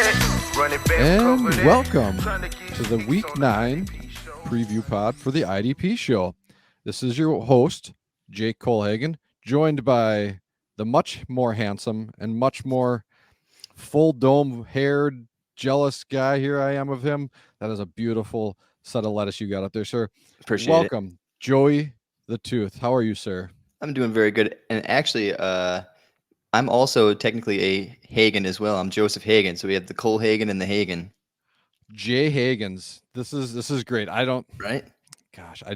And welcome to the Week 9 preview pod for the IDP show. This is your host, Jake Colhagen, joined by the much more handsome and much more full dome haired, jealous guy. Here I am of him. That is a beautiful set of lettuce you got up there, sir. Appreciate Welcome, Joey the Tooth. How are you, sir? I'm doing very good. And actually, I'm also technically a Hagen as well. I'm Joseph Hagen. So we have the Cole Hagen and the Hagen. Jay Hagens. This is great. Right? I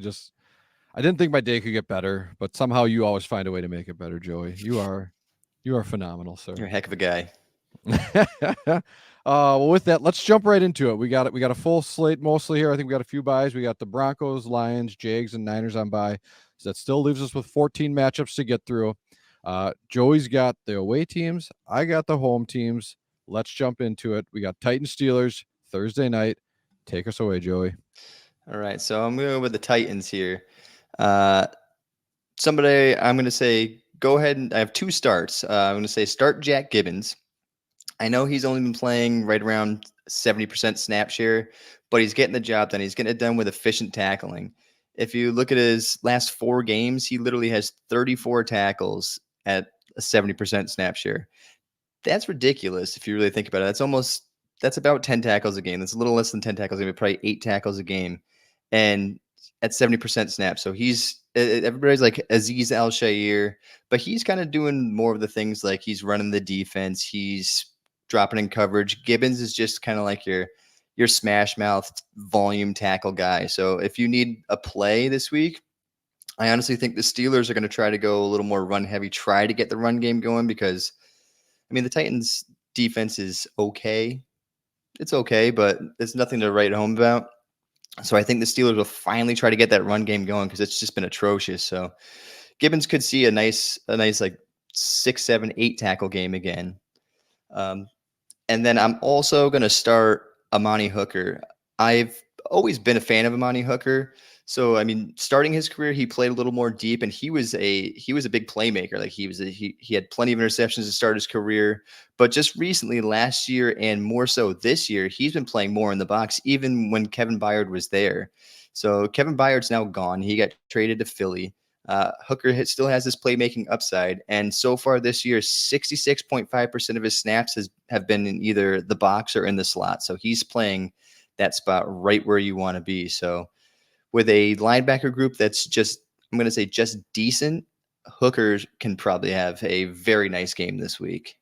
didn't think my day could get better, but somehow you always find a way to make it better, Joey. You are phenomenal, sir. You're a heck of a guy. Well, with that, let's jump right into it. We got a full slate mostly here. I think we got a few buys. We got the Broncos, Lions, Jags, and Niners on bye. So that still leaves us with 14 matchups to get through. Joey's got the away teams. I got the home teams. Let's jump into it. We got Titans, Steelers Thursday night. Take us away, Joey. All right. So I'm going with the Titans here. Somebody, I'm going to say, go ahead and I have two starts. I'm going to say start Jack Gibbons. I know he's only been playing right around 70% snap share, but he's getting the job done. He's getting it done with efficient tackling. If you look at his last 4 games, he literally has 34 tackles at a 70% snap share. That's ridiculous if you really think about it. That's about 10 tackles a game. That's a little less than 10 tackles a game, probably 8 tackles a game. And at 70% snap. So everybody's like Aziz Al-Shair, but he's kind of doing more of the things like he's running the defense. He's dropping in coverage. Gibbons is just kind of like your smash mouth volume tackle guy. So if you need a play this week, I honestly think the Steelers are going to try to go a little more run heavy, try to get the run game going because, I mean, the Titans defense is okay. It's okay, but it's nothing to write home about. So I think the Steelers will finally try to get that run game going because it's just been atrocious. So Gibbons could see a nice like 6, 7, 8 tackle game again. And then I'm also going to start Amani Hooker. I've always been a fan of Amani Hooker. So, I mean, starting his career, he played a little more deep, and he was a big playmaker. Like he had plenty of interceptions to start his career. But just recently, last year, and more so this year, he's been playing more in the box, even when Kevin Byard was there. So Kevin Byard's now gone. He got traded to Philly. Hooker still has this playmaking upside, and so far this year, 66.5% of his snaps have been in either the box or in the slot. So he's playing that spot right where you want to be. So with a linebacker group that's I'm going to say just decent, Hooker can probably have a very nice game this week.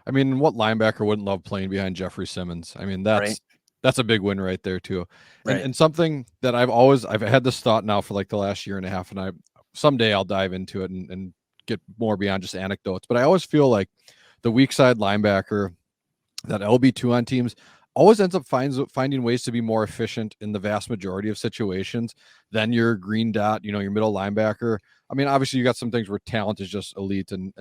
I mean, what linebacker wouldn't love playing behind Jeffrey Simmons? I mean, that's a big win right there too. And something that I've had this thought now for like the last year and a half, and someday I'll dive into it and get more beyond just anecdotes. But I always feel like the weak side linebacker, that LB2 on teams, always ends up finding ways to be more efficient in the vast majority of situations than your green dot, your middle linebacker. I mean, obviously you got some things where talent is just elite, and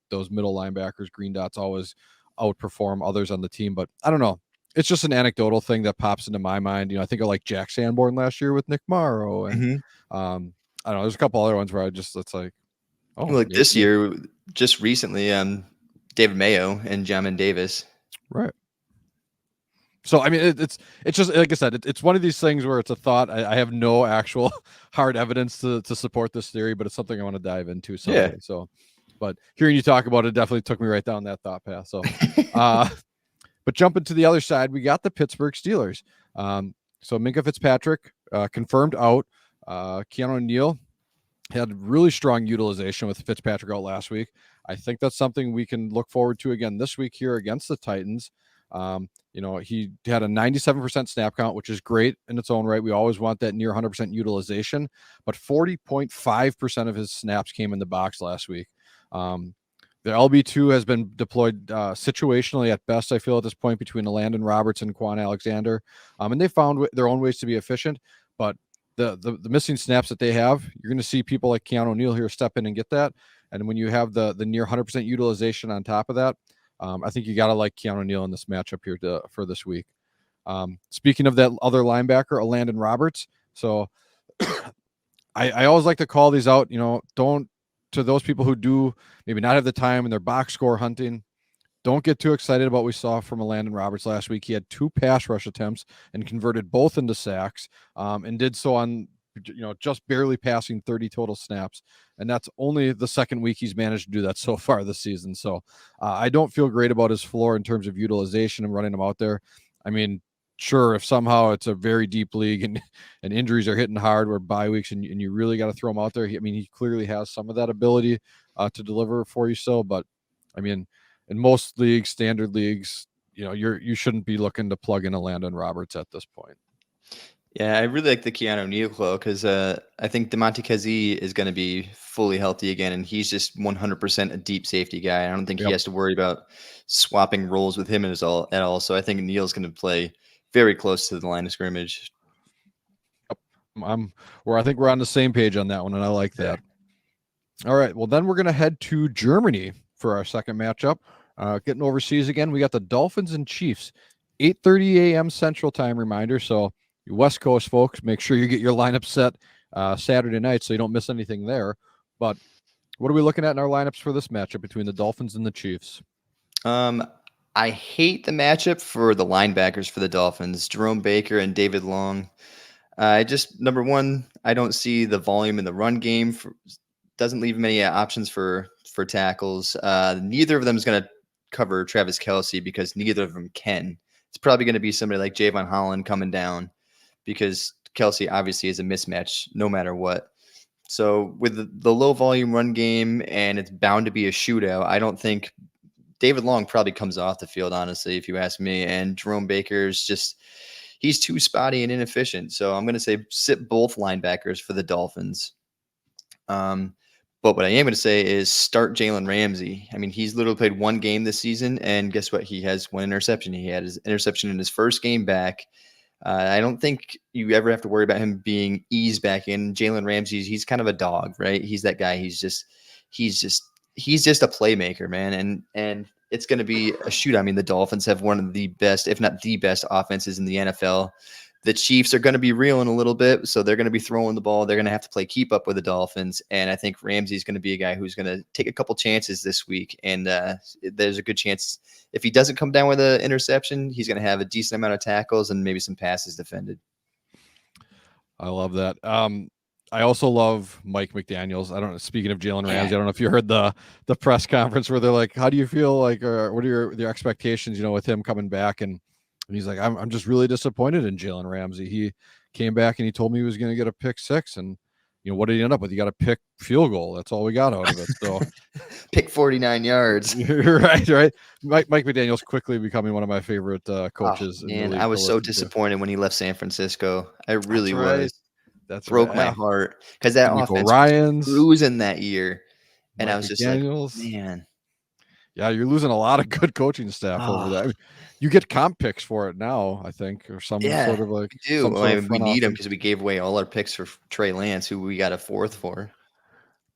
those middle linebackers, green dots, always outperform others on the team. But I don't know. It's just an anecdotal thing that pops into my mind. I think of like Jack Sanborn last year with Nick Morrow, and I don't know. There's a couple other ones where it's like, this year, just recently, David Mayo and Jamin Davis, right? So I mean, it's just like I said, it's one of these things where it's a thought. I have no actual hard evidence to support this theory, but it's something I want to dive into someday. Yeah. So, but hearing you talk about it definitely took me right down that thought path. So, but jumping to the other side, we got the Pittsburgh Steelers. So Minkah Fitzpatrick confirmed out. Keanu Neal had really strong utilization with Fitzpatrick out last week. I think that's something we can look forward to again this week here against the Titans. He had a 97% snap count, which is great in its own right. We always want that near 100% utilization, but 40.5% of his snaps came in the box last week. The LB2 has been deployed situationally at best, I feel, at this point, between Landon Roberts and Quan Alexander. And they found their own ways to be efficient, but the missing snaps that they have, you're going to see people like Keanu Neal here step in and get that. And when you have the near 100% utilization on top of that, I think you got to like Keanu Neal in this matchup here for this week. Speaking of that other linebacker, Landon Roberts. So I always like to call these out, to those people who do maybe not have the time and they're box score hunting, don't get too excited about what we saw from Landon Roberts last week. He had 2 pass rush attempts and converted both into sacks, and did so on just barely passing 30 total snaps. And that's only the second week he's managed to do that so far this season. So I don't feel great about his floor in terms of utilization and running him out there. I mean, sure, if somehow it's a very deep league and injuries are hitting hard or bye weeks and you really got to throw him out there. He clearly has some of that ability to deliver for you still. But I mean, in most leagues, standard leagues, you shouldn't be looking to plug in a Landon Roberts at this point. Yeah, I really like the Keanu Neal quote because I think DeMonte Kazee is going to be fully healthy again, and he's just 100% a deep safety guy. I don't think he has to worry about swapping roles with him at all. So I think Neal's going to play very close to the line of scrimmage. I think we're on the same page on that one, and I like that. All right, well, then we're going to head to Germany for our second matchup. Getting overseas again, we got the Dolphins and Chiefs, 8:30 a.m. Central Time reminder. So you West Coast folks, make sure you get your lineup set Saturday night so you don't miss anything there. But what are we looking at in our lineups for this matchup between the Dolphins and the Chiefs? I hate the matchup for the linebackers for the Dolphins, Jerome Baker and David Long. Number one, I don't see the volume in the run game. Doesn't leave many options for tackles. Neither of them is going to cover Travis Kelce because neither of them can. It's probably going to be somebody like Javon Holland coming down because Kelce obviously is a mismatch no matter what. So with the low volume run game and it's bound to be a shootout, I don't think David Long probably comes off the field, honestly, if you ask me. And Jerome Baker's he's too spotty and inefficient. So I'm going to say sit both linebackers for the Dolphins. But what I am going to say is start Jalen Ramsey. I mean, he's literally played one game this season, and guess what? He has one interception. He had his interception in his first game back. I don't think you ever have to worry about him being eased back in. Jalen Ramsey, he's kind of a dog, right? He's that guy. He's just a playmaker, man. And it's going to be a shootout. I mean, the Dolphins have one of the best, if not the best, offenses in the NFL. The Chiefs are going to be reeling a little bit, so they're going to be throwing the ball. They're going to have to play keep up with the Dolphins, and I think Ramsey's going to be a guy who's going to take a couple chances this week, and there's a good chance if he doesn't come down with an interception, he's going to have a decent amount of tackles and maybe some passes defended. I love that. I also love Mike McDaniels. I don't know. Speaking of Jalen Ramsey, I don't know if you heard the press conference where they're like, "How do you feel like, or what are your expectations?" with him coming back, and he's like, "I'm just really disappointed in Jalen Ramsey. He came back and he told me he was going to get a pick 6, and what did he end up with? He got a pick field goal. That's all we got out of it." So pick 49 yards. right. Mike McDaniel's quickly becoming one of my favorite coaches. Man, I was so disappointed when he left San Francisco. I really was. That's broke my heart because that offense was losing that year, and I was just like, man. Yeah, you're losing a lot of good coaching staff over that. I mean, you get comp picks for it now, I think, or some sort of like. We do. We need them because we gave away all our picks for Trey Lance, who we got a 4th for.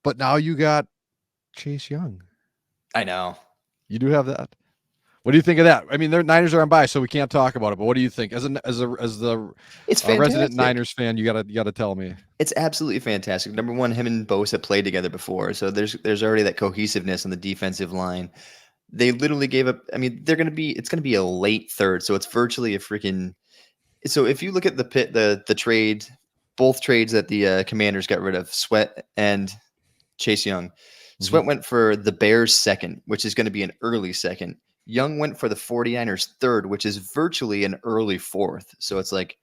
But now you got Chase Young. I know. You do have that. What do you think of that? I mean, the Niners are on bye, so we can't talk about it. But what do you think as the resident Niners fan? You gotta tell me. It's absolutely fantastic. Number one, him and Bosa played together before, so there's already that cohesiveness on the defensive line. They literally gave up. I mean, it's gonna be a late 3rd, so it's virtually a freaking. So if you look at the trade, both trades that the Commanders got rid of, Sweat and Chase Young. Sweat went for the Bears 2nd, which is going to be an early 2nd. Young went for the 49ers 3rd, which is virtually an early 4th. So it's like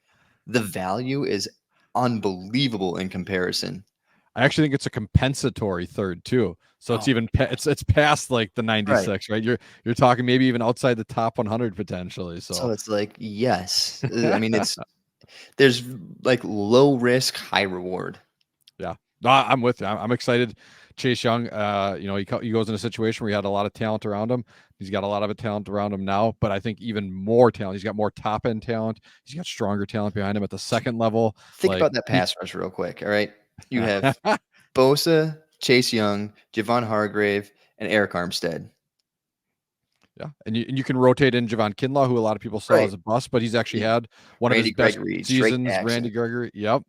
the value is unbelievable in comparison. I actually think it's a compensatory 3rd too. So it's even it's past like the 96, right? You're talking maybe even outside the top 100 potentially. So it's like, yes. I mean, there's like low risk, high reward. Yeah. No, I'm with you. I'm excited. Chase Young, he goes in a situation where he had a lot of talent around him. He's got a lot of talent around him now, but I think even more talent. He's got more top end talent. He's got stronger talent behind him at the 2nd level. Think about that pass rush real quick. All right. You have Bosa, Chase Young, Javon Hargrave, and Eric Armstead. Yeah, and you can rotate in Javon Kinlaw, who a lot of people saw as a bust, but he's actually had one of his best seasons. Randy Gregory. Yep.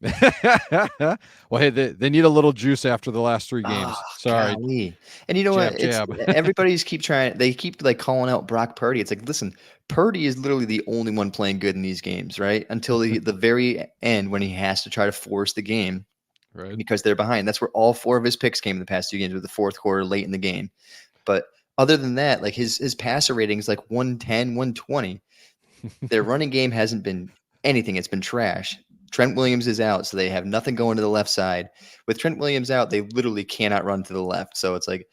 Well, hey, they need a little juice after the last 3 Oh, games. Sorry. golly. And you know what? Jab, It's jab. everybody's keep trying they keep, like, calling out Brock Purdy. It's like, listen, Purdy is literally the only one playing good in these games, right? Until the very end when he has to try to force the game Right. because they're behind. That's where all 4 of his picks came in the past 2 games with the fourth quarter late in the game. But other than that, like, his passer rating is like 110, 120. Their running game hasn't been anything. It's been trash. Trent Williams is out, so they have nothing going to the left side. With Trent Williams out, they literally cannot run to the left. So it's like,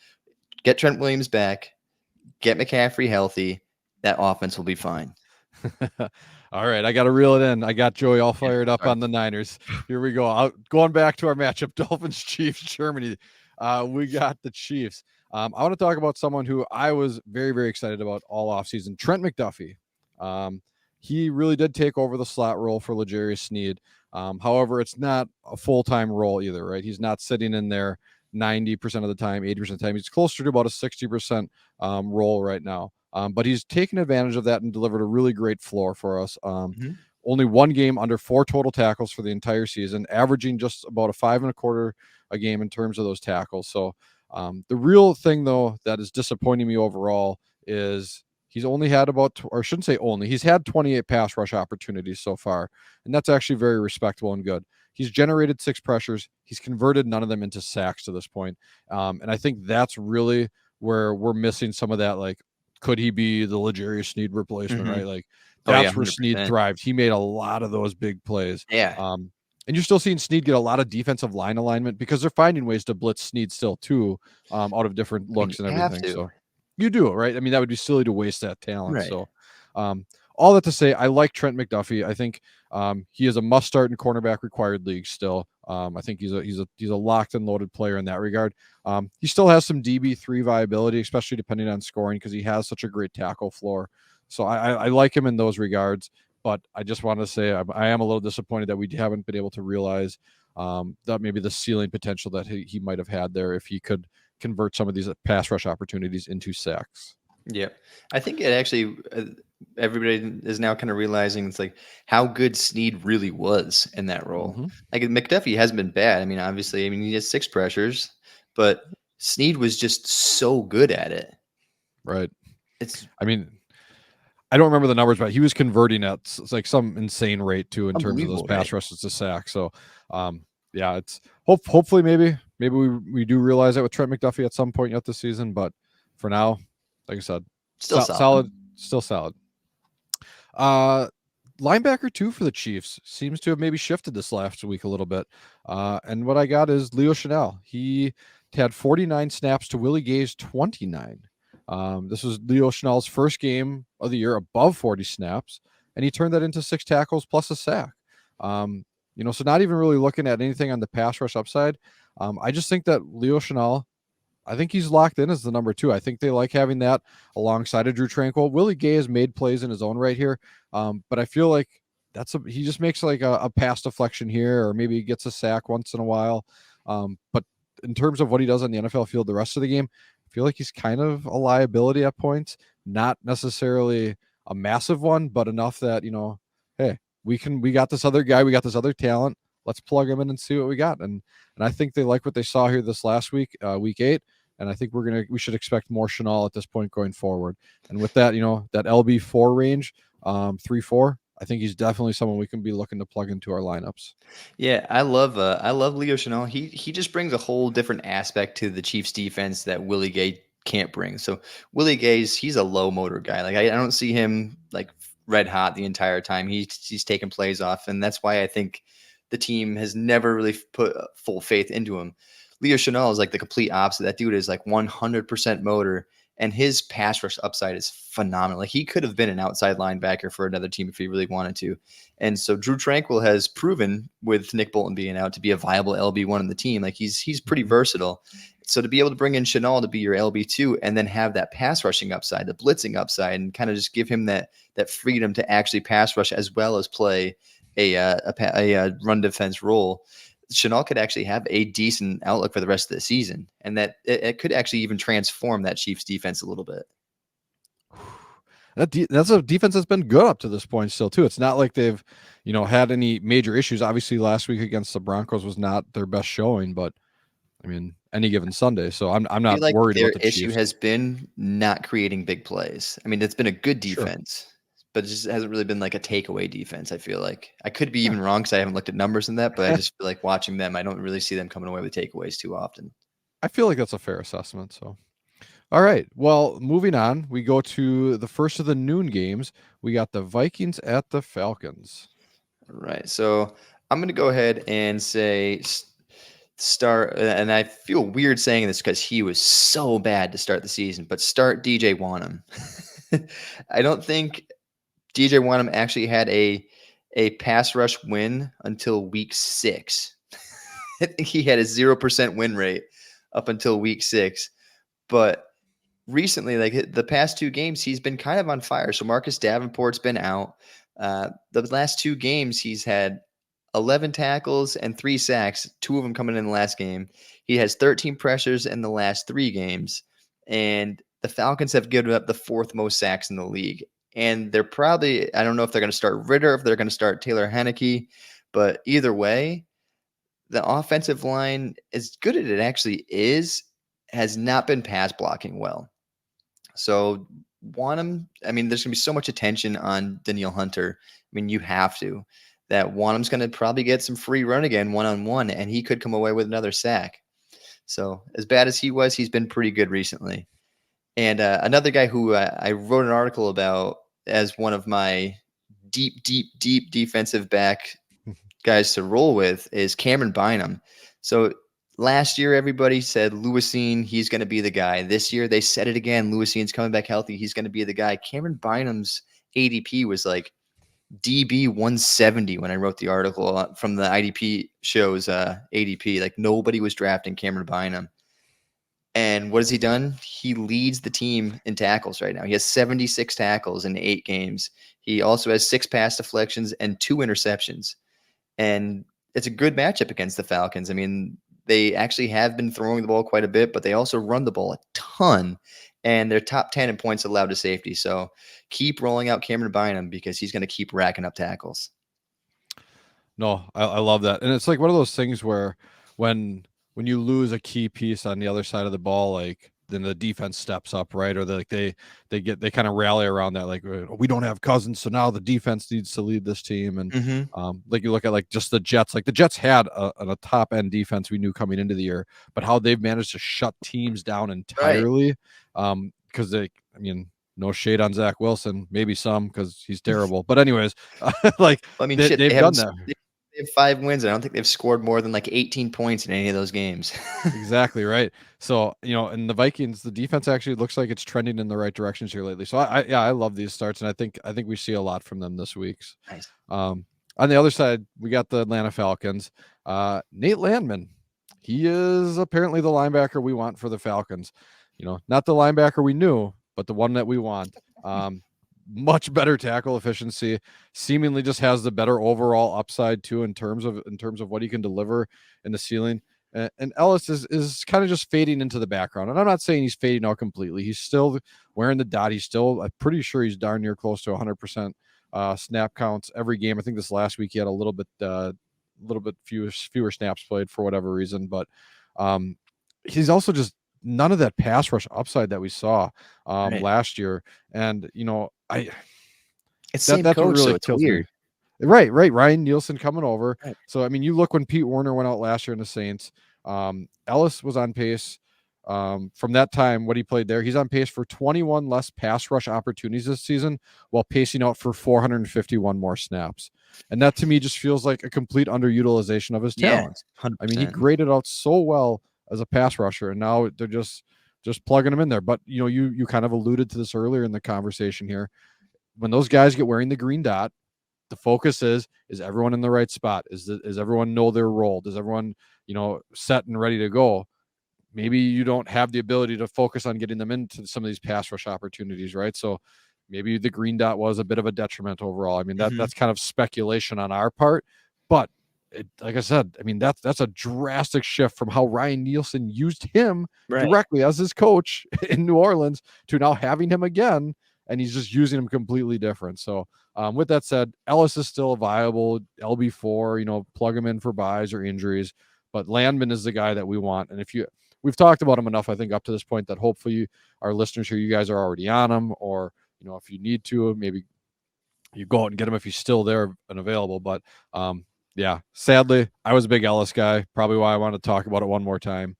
get Trent Williams back, get McCaffrey healthy. That offense will be fine. All right, I got to reel it in. I got Joey all Yeah, fired up sorry. on the Niners. Here we go. Going back to our matchup, Dolphins, Chiefs, Germany. We got the Chiefs. I want to talk about someone who I was very, very excited about all offseason, Trent McDuffie. He really did take over the slot role for L'Jarius Sneed. However, it's not a full-time role either, right? He's not sitting in there 90% of the time, 80% of the time. He's closer to about a 60% role right now. But he's taken advantage of that and delivered a really great floor for us. Mhm. Only 1 game under 4 total tackles for the entire season, averaging just about a 5.25 a game in terms of those tackles. So the real thing, though, that is disappointing me overall is he's only had about, or I shouldn't say only, he's had 28 pass rush opportunities so far, and that's actually very respectable and good. He's generated 6 pressures. He's converted none of them into sacks to this point. And I think that's really where we're missing some of that, like, could he be the L'Jarius Sneed replacement, right? Mhm. Like, Oh, yeah, that's where Sneed 100%. thrived. He made a lot of those big plays. Yeah. And you're still seeing Sneed get a lot of defensive line alignment because they're finding ways to blitz Sneed still too, out of different I mean, looks and you have everything. to. So you do it, right? I mean, that would be silly to waste that talent. Right. So um, all that to say, I like Trent McDuffie. I think he is a must start in cornerback required leagues still. I think he's a locked and loaded player in that regard. He still has some DB3 viability, especially depending on scoring, because he has such a great tackle floor. So I like him in those regards. But I just want to say I am a little disappointed that we haven't been able to realize that maybe the ceiling potential that he might have had there if he could convert some of these pass rush opportunities into sacks. Yep. I think it actually everybody is now kind of realizing it's like how good Sneed really was in that role. Mm-hmm. Like McDuffie hasn't been bad. I mean, obviously, I mean he has 6 pressures, but Sneed was just so good at it. Right. It's I mean, I don't remember the numbers, but he was converting at like some insane rate too in terms of those unbelievable, pass right? rushes to sack. So, yeah, it's hopefully maybe we do realize that with Trent McDuffie at some point yet this season. But for now, like I said, Still solid. solid, still solid. Uh, Linebacker too for the Chiefs seems to have maybe shifted this last week a little bit. And what I got is Leo Chanel. He had 49 snaps to Willie Gay's 29. This was Leo Chanel's first game of the year above 40 snaps, and he turned that into 6 tackles plus a sack. So not even really looking at anything on the pass rush upside. I just think that Leo Chanel, I think he's locked in as the number 2. I think they like having that alongside of Drew Tranquil. Willie Gay has made plays in his own right here, but I feel like he just makes like a pass deflection here, or maybe he gets a sack once in a while. But in terms of what he does on the NFL field, the rest of the game, I feel like he's kind of a liability at points. Not necessarily a massive one, but enough that hey, we got this other guy, we got this other talent. Let's plug him in and see what we got. And I think they like what they saw here this last week, week 8. And I think we should expect more Chanel at this point going forward. And with that, that LB4 range, 3-4, I think he's definitely someone we can be looking to plug into our lineups. Yeah, I love Leo Chanel. He just brings a whole different aspect to the Chiefs defense that Willie Gay can't bring. So Willie Gay's he's a low motor guy. Like I don't see him like red hot the entire time. He's taking plays off, and that's why I think the team has never really put full faith into him. Leo Chanel is like the complete opposite. That dude is like 100% motor, and his pass rush upside is phenomenal. Like he could have been an outside linebacker for another team if he really wanted to. And so Drew Tranquil has proven with Nick Bolton being out to be a viable LB1 in the team. Like he's pretty versatile. So to be able to bring in Chanel to be your LB2 and then have that pass rushing upside, the blitzing upside, and kind of just give him that freedom to actually pass rush as well as play a run defense role, Chanel could actually have a decent outlook for the rest of the season, and that it could actually even transform that Chiefs defense a little bit. That's a defense that's been good up to this point still too. It's not like they've, had any major issues. Obviously, last week against the Broncos was not their best showing, but I mean, any given Sunday. So I'm I not feel like worried their about the issue Chiefs. has been not creating big plays. I mean, it's been a good Sure. defense, but it just hasn't really been like a takeaway defense. I feel like I could be Yeah. even wrong because I haven't looked at numbers in that, but I just feel like watching them, I don't really see them coming away with takeaways too often. I feel like that's a fair assessment. So, all right. Well, moving on, we go to the first of the noon games. We got the Vikings at the Falcons. Right. So I'm going to go ahead and say start, and I feel weird saying this because he was so bad to start the season, but start DJ Wanham. I don't think DJ Wanham actually had a pass rush win until week 6. I think he had a 0% win rate up until week 6. But recently, like the past 2 games, he's been kind of on fire. So Marcus Davenport's been out. The last 2 games, he's had 11 tackles and 3 sacks, 2 of them coming in the last game. He has 13 pressures in the last 3 games. And the Falcons have given up the 4th most sacks in the league. And they're probably, I don't know if they're going to start Ritter, if they're going to start Taylor Heineke, but either way, the offensive line, as good as it actually is, has not been pass blocking well. So Wanham, I mean, there's going to be so much attention on Danielle Hunter. I mean, you have to. That Wanham's going to probably get some free run again one-on-one, and he could come away with another sack. So as bad as he was, he's been pretty good recently. And another guy who I wrote an article about as one of my deep defensive back guys to roll with is Cameron Bynum. So last year, everybody said Lewisine, he's going to be the guy. This year, they said it again. Lewisine's coming back healthy. He's going to be the guy. Cameron Bynum's ADP was like DB 170 when I wrote the article from the IDP shows ADP. Like nobody was drafting Cameron Bynum. And what has he done? He leads the team in tackles right now. He has 76 tackles in 8 games. He also has 6 pass deflections and 2 interceptions. And it's a good matchup against the Falcons. I mean, they actually have been throwing the ball quite a bit, but they also run the ball a ton. And they're top 10 in points allowed to safety. So keep rolling out Cameron Bynum because he's going to keep racking up tackles. No, I love that. And it's like one of those things where when you lose a key piece on the other side of the ball, like then the defense steps up, right? Or they kind of rally around that, like we don't have Cousins, so now the defense needs to lead this team. And like you look at like just the Jets, like the Jets had a top end defense we knew coming into the year, but how they've managed to shut teams down entirely, because no shade on Zach Wilson, maybe some because he's terrible, but anyways, like I mean, they've done that. They have 5 wins. I don't think they've scored more than like 18 points in any of those games. Exactly right. So, and the Vikings, the defense actually looks like it's trending in the right directions here lately. So I love these starts, and I think we see a lot from them this week. Nice. On the other side, we got the Atlanta Falcons. Nate Landman, he is apparently the linebacker we want for the Falcons. Not the linebacker we knew, but the one that we want. Much better tackle efficiency, seemingly just has the better overall upside too in terms of what he can deliver in the ceiling. And Ellis is kind of just fading into the background. And I'm not saying he's fading out completely. He's still wearing the dot. He's still, I'm pretty sure he's darn near close to 100% snap counts every game. I think this last week he had a little bit fewer snaps played for whatever reason, but he's also just none of that pass rush upside that we saw last year. And it's same coach, really so it's weird. Right. Ryan Nielsen coming over. Right. So I mean, you look when Pete Werner went out last year in the Saints. Ellis was on pace from that time. What he played there, he's on pace for 21 less pass rush opportunities this season, while pacing out for 451 more snaps. And that to me just feels like a complete underutilization of his talents. 100%. I mean, he graded out so well as a pass rusher, and now they're just plugging him in there. But you kind of alluded to this earlier in the conversation here. When those guys get wearing the green dot, the focus is everyone in the right spot? Is everyone know their role? Does everyone, set and ready to go? Maybe you don't have the ability to focus on getting them into some of these pass rush opportunities, right? So maybe the green dot was a bit of a detriment overall. I mean, that's kind of speculation on our part, but like I said, I mean, that's a drastic shift from how Ryan Nielsen used him directly as his coach in New Orleans to now having him again. and he's just using them completely different. So with that said, Ellis is still a viable LB4, plug him in for buys or injuries, but Landman is the guy that we want. And we've talked about him enough, I think, up to this point, that hopefully our listeners here, you guys are already on him, or, if you need to, maybe you go out and get him if he's still there and available. But yeah, sadly, I was a big Ellis guy, probably why I wanted to talk about it one more time.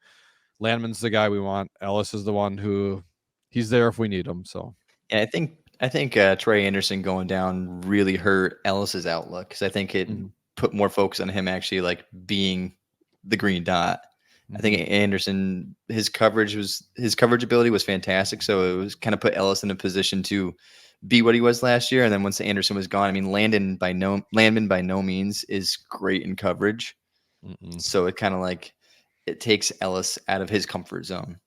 Landman's the guy we want. Ellis is the one who he's there if we need him. So yeah, I think Trey Anderson going down really hurt Ellis's outlook, because I think it put more focus on him actually like being the green dot. I think Anderson, his coverage ability was fantastic, so it was kind of put Ellis in a position to be what he was last year. And then once Anderson was gone, I mean, Landman by no means is great in coverage. So it kind of like it takes Ellis out of his comfort zone.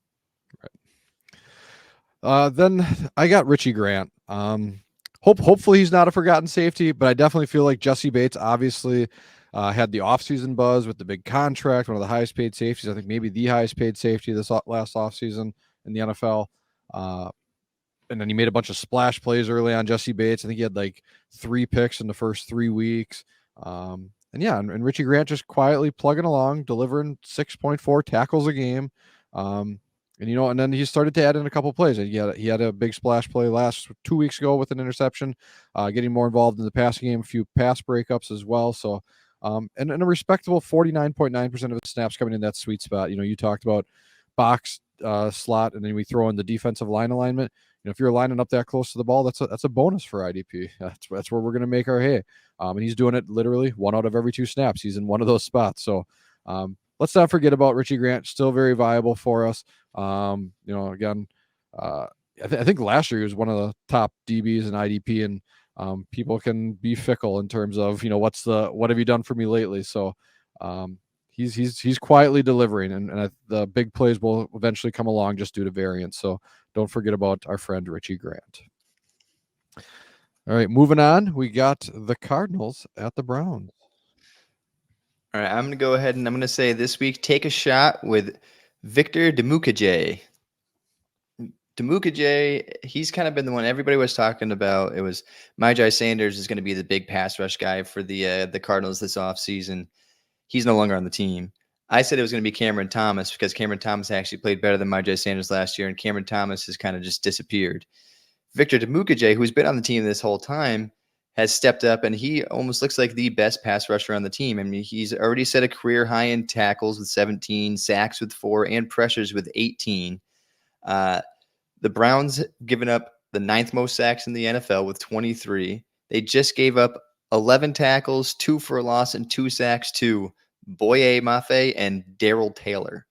Right. Then I got Richie Grant. Hopefully he's not a forgotten safety, but I definitely feel like Jesse Bates obviously had the offseason buzz with the big contract, one of the highest paid safeties. I think maybe the highest paid safety this last offseason in the NFL. And then he made a bunch of splash plays early on. Jesse Bates, I think he had like 3 picks in the first 3 weeks. And Richie Grant just quietly plugging along, delivering 6.4 tackles a game. And then he started to add in a couple plays. He had a big splash play 2 weeks ago with an interception, getting more involved in the passing game, a few pass breakups as well. So, and a respectable 49.9% of his snaps coming in that sweet spot. You talked about box slot, and then we throw in the defensive line alignment. If you're lining up that close to the ball, that's a bonus for IDP. That's where we're going to make our hay. And he's doing it literally 1 out of every 2 snaps. He's in one of those spots. So let's not forget about Richie Grant. Still very viable for us. Again, I think last year he was one of the top DBs in IDP, and people can be fickle in terms of what have you done for me lately. So he's quietly delivering, and the big plays will eventually come along just due to variance. So don't forget about our friend Richie Grant. All right, moving on. We got the Cardinals at the Browns. All right, I'm going to go ahead and I'm going to say this week, take a shot with Victor Dimukeje. Dimukeje, he's kind of been the one everybody was talking about. It was Myjai Sanders is going to be the big pass rush guy for the Cardinals this offseason. He's no longer on the team. I said it was going to be Cameron Thomas, because Cameron Thomas actually played better than Myjai Sanders last year, and Cameron Thomas has kind of just disappeared. Victor Dimukeje, who's been on the team this whole time, has stepped up, and he almost looks like the best pass rusher on the team. I mean, he's already set a career high in tackles with 17, sacks with 4, and pressures with 18. The Browns given up the 9th most sacks in the NFL with 23. They just gave up 11 tackles, 2 for a loss, and 2 sacks to Boye Mafe and Darrell Taylor.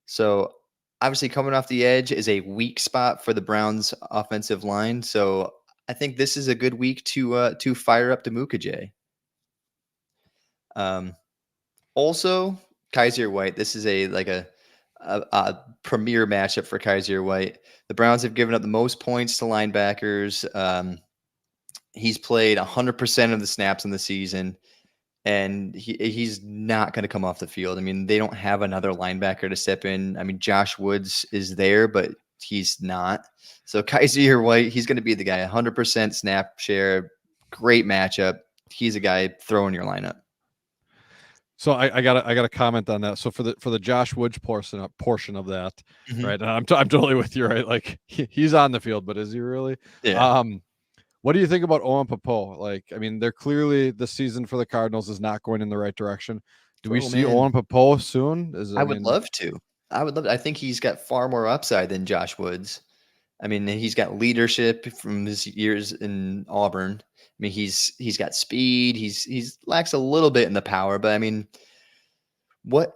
So obviously coming off the edge is a weak spot for the Browns offensive line. So I think this is a good week to fire up Dimukeje. Also, Kaiser White. This is a premier matchup for Kaiser White. The Browns have given up the most points to linebackers. He's played 100% of the snaps in the season, and he's not going to come off the field. I mean, they don't have another linebacker to step in. I mean, Josh Woods is there, but he's not. So Kaiser White, he's going to be the guy. 100% snap share, great matchup. He's a guy throwing your lineup. So I got to comment on that. So for the Josh Woods portion of that, right? And I'm totally with you, right? Like he's on the field, but is he really? Yeah. What do you think about Owen Pappoe? Like, I mean, they're clearly the season for the Cardinals is not going in the right direction. Do we see Owen Pappoe soon? I would love to. I think he's got far more upside than Josh Woods. I mean, he's got leadership from his years in Auburn. I mean, he's got speed. He's lacks a little bit in the power, but I mean, what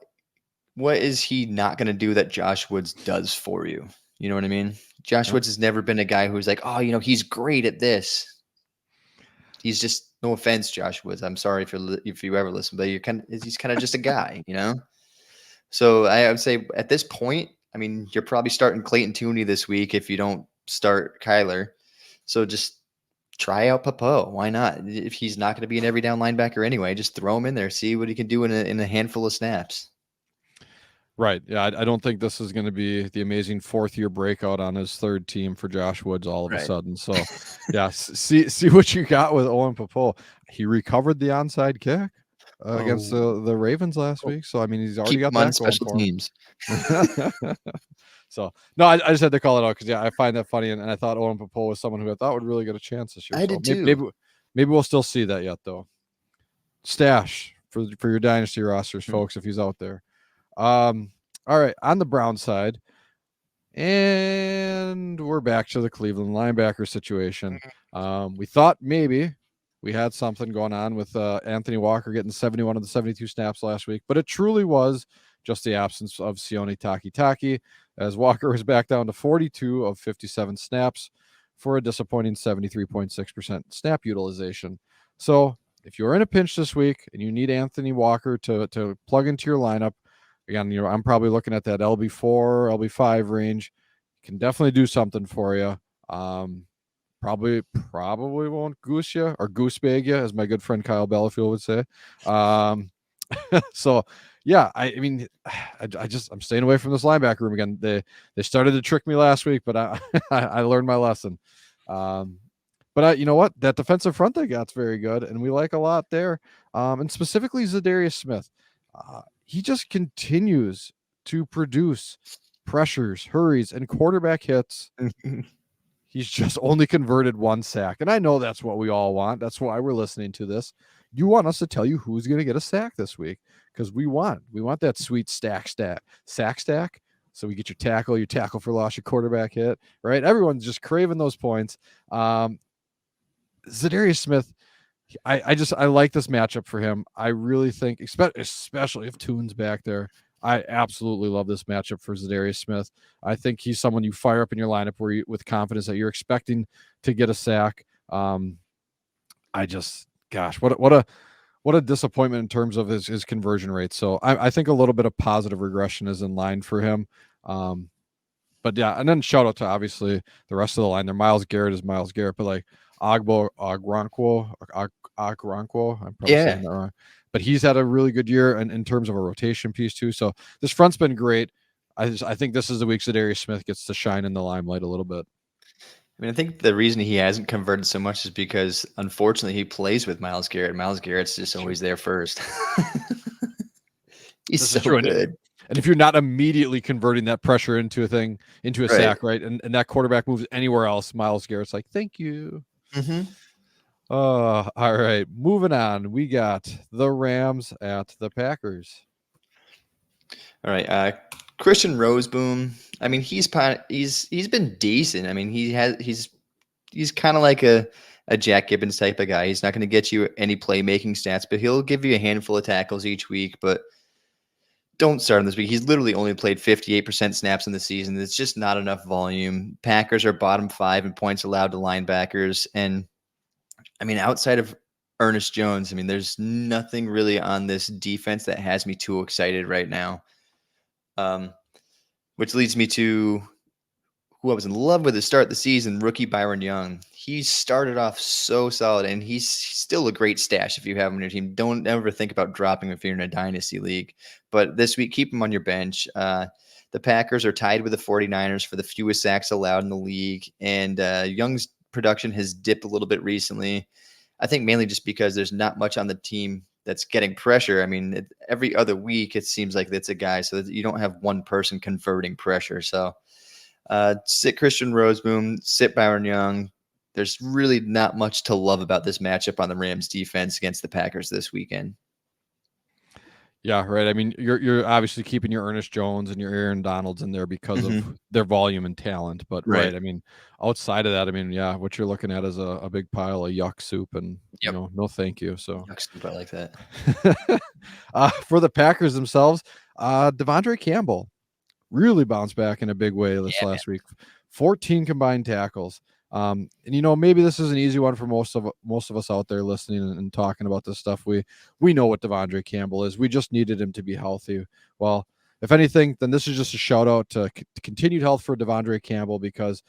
is he not going to do that Josh Woods does for you? You know what I mean? Josh Woods has never been a guy who's like, oh, he's great at this. He's just, no offense, Josh Woods. I'm sorry if you ever listen, but he's kind of just a guy, So I would say at this point, I mean, you're probably starting Clayton Tooney this week if you don't start Kyler. So just try out Pappoe. Why not? If he's not going to be an every down linebacker anyway, just throw him in there, see what he can do in a handful of snaps. Right. Yeah, I don't think this is going to be the amazing fourth-year breakout on his third team for Josh Woods all of a Right. sudden. So, yeah, see what you got with Owen Popo. He recovered the onside kick against Oh, the Ravens last oh, week. So, I mean, he's already keep got him on that going special for him. teams. So, no, I just had to call it out because, yeah, I find that funny. And I thought Owen Popo was someone who I thought would really get a chance this year. I So did too. maybe we'll still see that yet, though. Stash for your dynasty rosters, Mhm. folks, if he's out there. All right, on the Brown side, and we're back to the Cleveland linebacker situation. We thought maybe we had something going on with Anthony Walker getting 71 of the 72 snaps last week, but it truly was just the absence of Sione Takitaki, as Walker was back down to 42 of 57 snaps for a disappointing 73.6% snap utilization. So if you're in a pinch this week and you need Anthony Walker to plug into your lineup, again, I'm probably looking at that LB4, LB5 range. Can definitely do something for you. Probably won't goose you or goose bag you, as my good friend Kyle Bellafield would say. So yeah, I mean, I'm staying away from this linebacker room again. They started to trick me last week, but I learned my lesson. But you know what? That defensive front they got's very good, and we like a lot there. And specifically Zadarius Smith. He just continues to produce pressures, hurries, and quarterback hits. He's just only converted one sack. And I know that's what we all want. That's why we're listening to this. You want us to tell you who's going to get a sack this week because we want that sweet sack stack. So we get your tackle for loss, your quarterback hit, right? Everyone's just craving those points. Zadarius Smith, I like this matchup for him. I really think, especially if Toon's back there, I absolutely love this matchup for Zadarius Smith. I think he's someone you fire up in your lineup with confidence that you're expecting to get a sack. Gosh, what a disappointment in terms of his conversion rate. So I think a little bit of positive regression is in line for him. But yeah, and then shout out to obviously the rest of the line there. Myles Garrett is Myles Garrett, but like Ogronkwo, I'm probably Yeah. saying that wrong, but he's had a really good year in terms of a rotation piece too. So this front's been great. I think this is the week that Darius Smith gets to shine in the limelight a little bit. I mean, I think the reason he hasn't converted so much is because, unfortunately, he plays with Myles Garrett. Myles Garrett's just always there first. He's This so is true. good. And if you're not immediately converting that pressure into a Right. sack, right, and that quarterback moves anywhere else, Myles Garrett's like, thank you. Mm-hmm. All right. Moving on. We got the Rams at the Packers. All right. Christian Roseboom. I mean, he's been decent. I mean, he's kind of like a Jack Gibbons type of guy. He's not going to get you any playmaking stats, but he'll give you a handful of tackles each week. But don't start him this week. He's literally only played 58% snaps in the season. It's just not enough volume. Packers are bottom 5 in points allowed to linebackers. And I mean, outside of Ernest Jones, I mean, there's nothing really on this defense that has me too excited right now. Which leads me to who I was in love with to start the season, rookie Byron Young. He started off so solid, and he's still a great stash if you have him on your team. Don't ever think about dropping him if you're in a dynasty league. But this week, keep him on your bench. The Packers are tied with the 49ers for the fewest sacks allowed in the league, and Young's production has dipped a little bit recently. I think mainly just because there's not much on the team that's getting pressure. I mean, every other week it seems like it's a guy, so that you don't have one person converting pressure. So sit Christian Roseboom, sit Byron Young. There's really not much to love about this matchup on the Rams defense against the Packers this weekend. Yeah, right. I mean, you're obviously keeping your Ernest Jones and your Aaron Donalds in there because of their volume and talent. But right, I mean, outside of that, I mean, yeah, what you're looking at is a big pile of yuck soup, and no, thank you. So Yuck soup, I like that. For the Packers themselves, Devondre Campbell really bounced back in a big way this last week. 14 combined tackles. And maybe this is an easy one for most of us out there listening and talking about this stuff. We know what Devondre Campbell is. We just needed him to be healthy. Well, if anything, then this is just a shout out to continued health for Devondre Campbell, because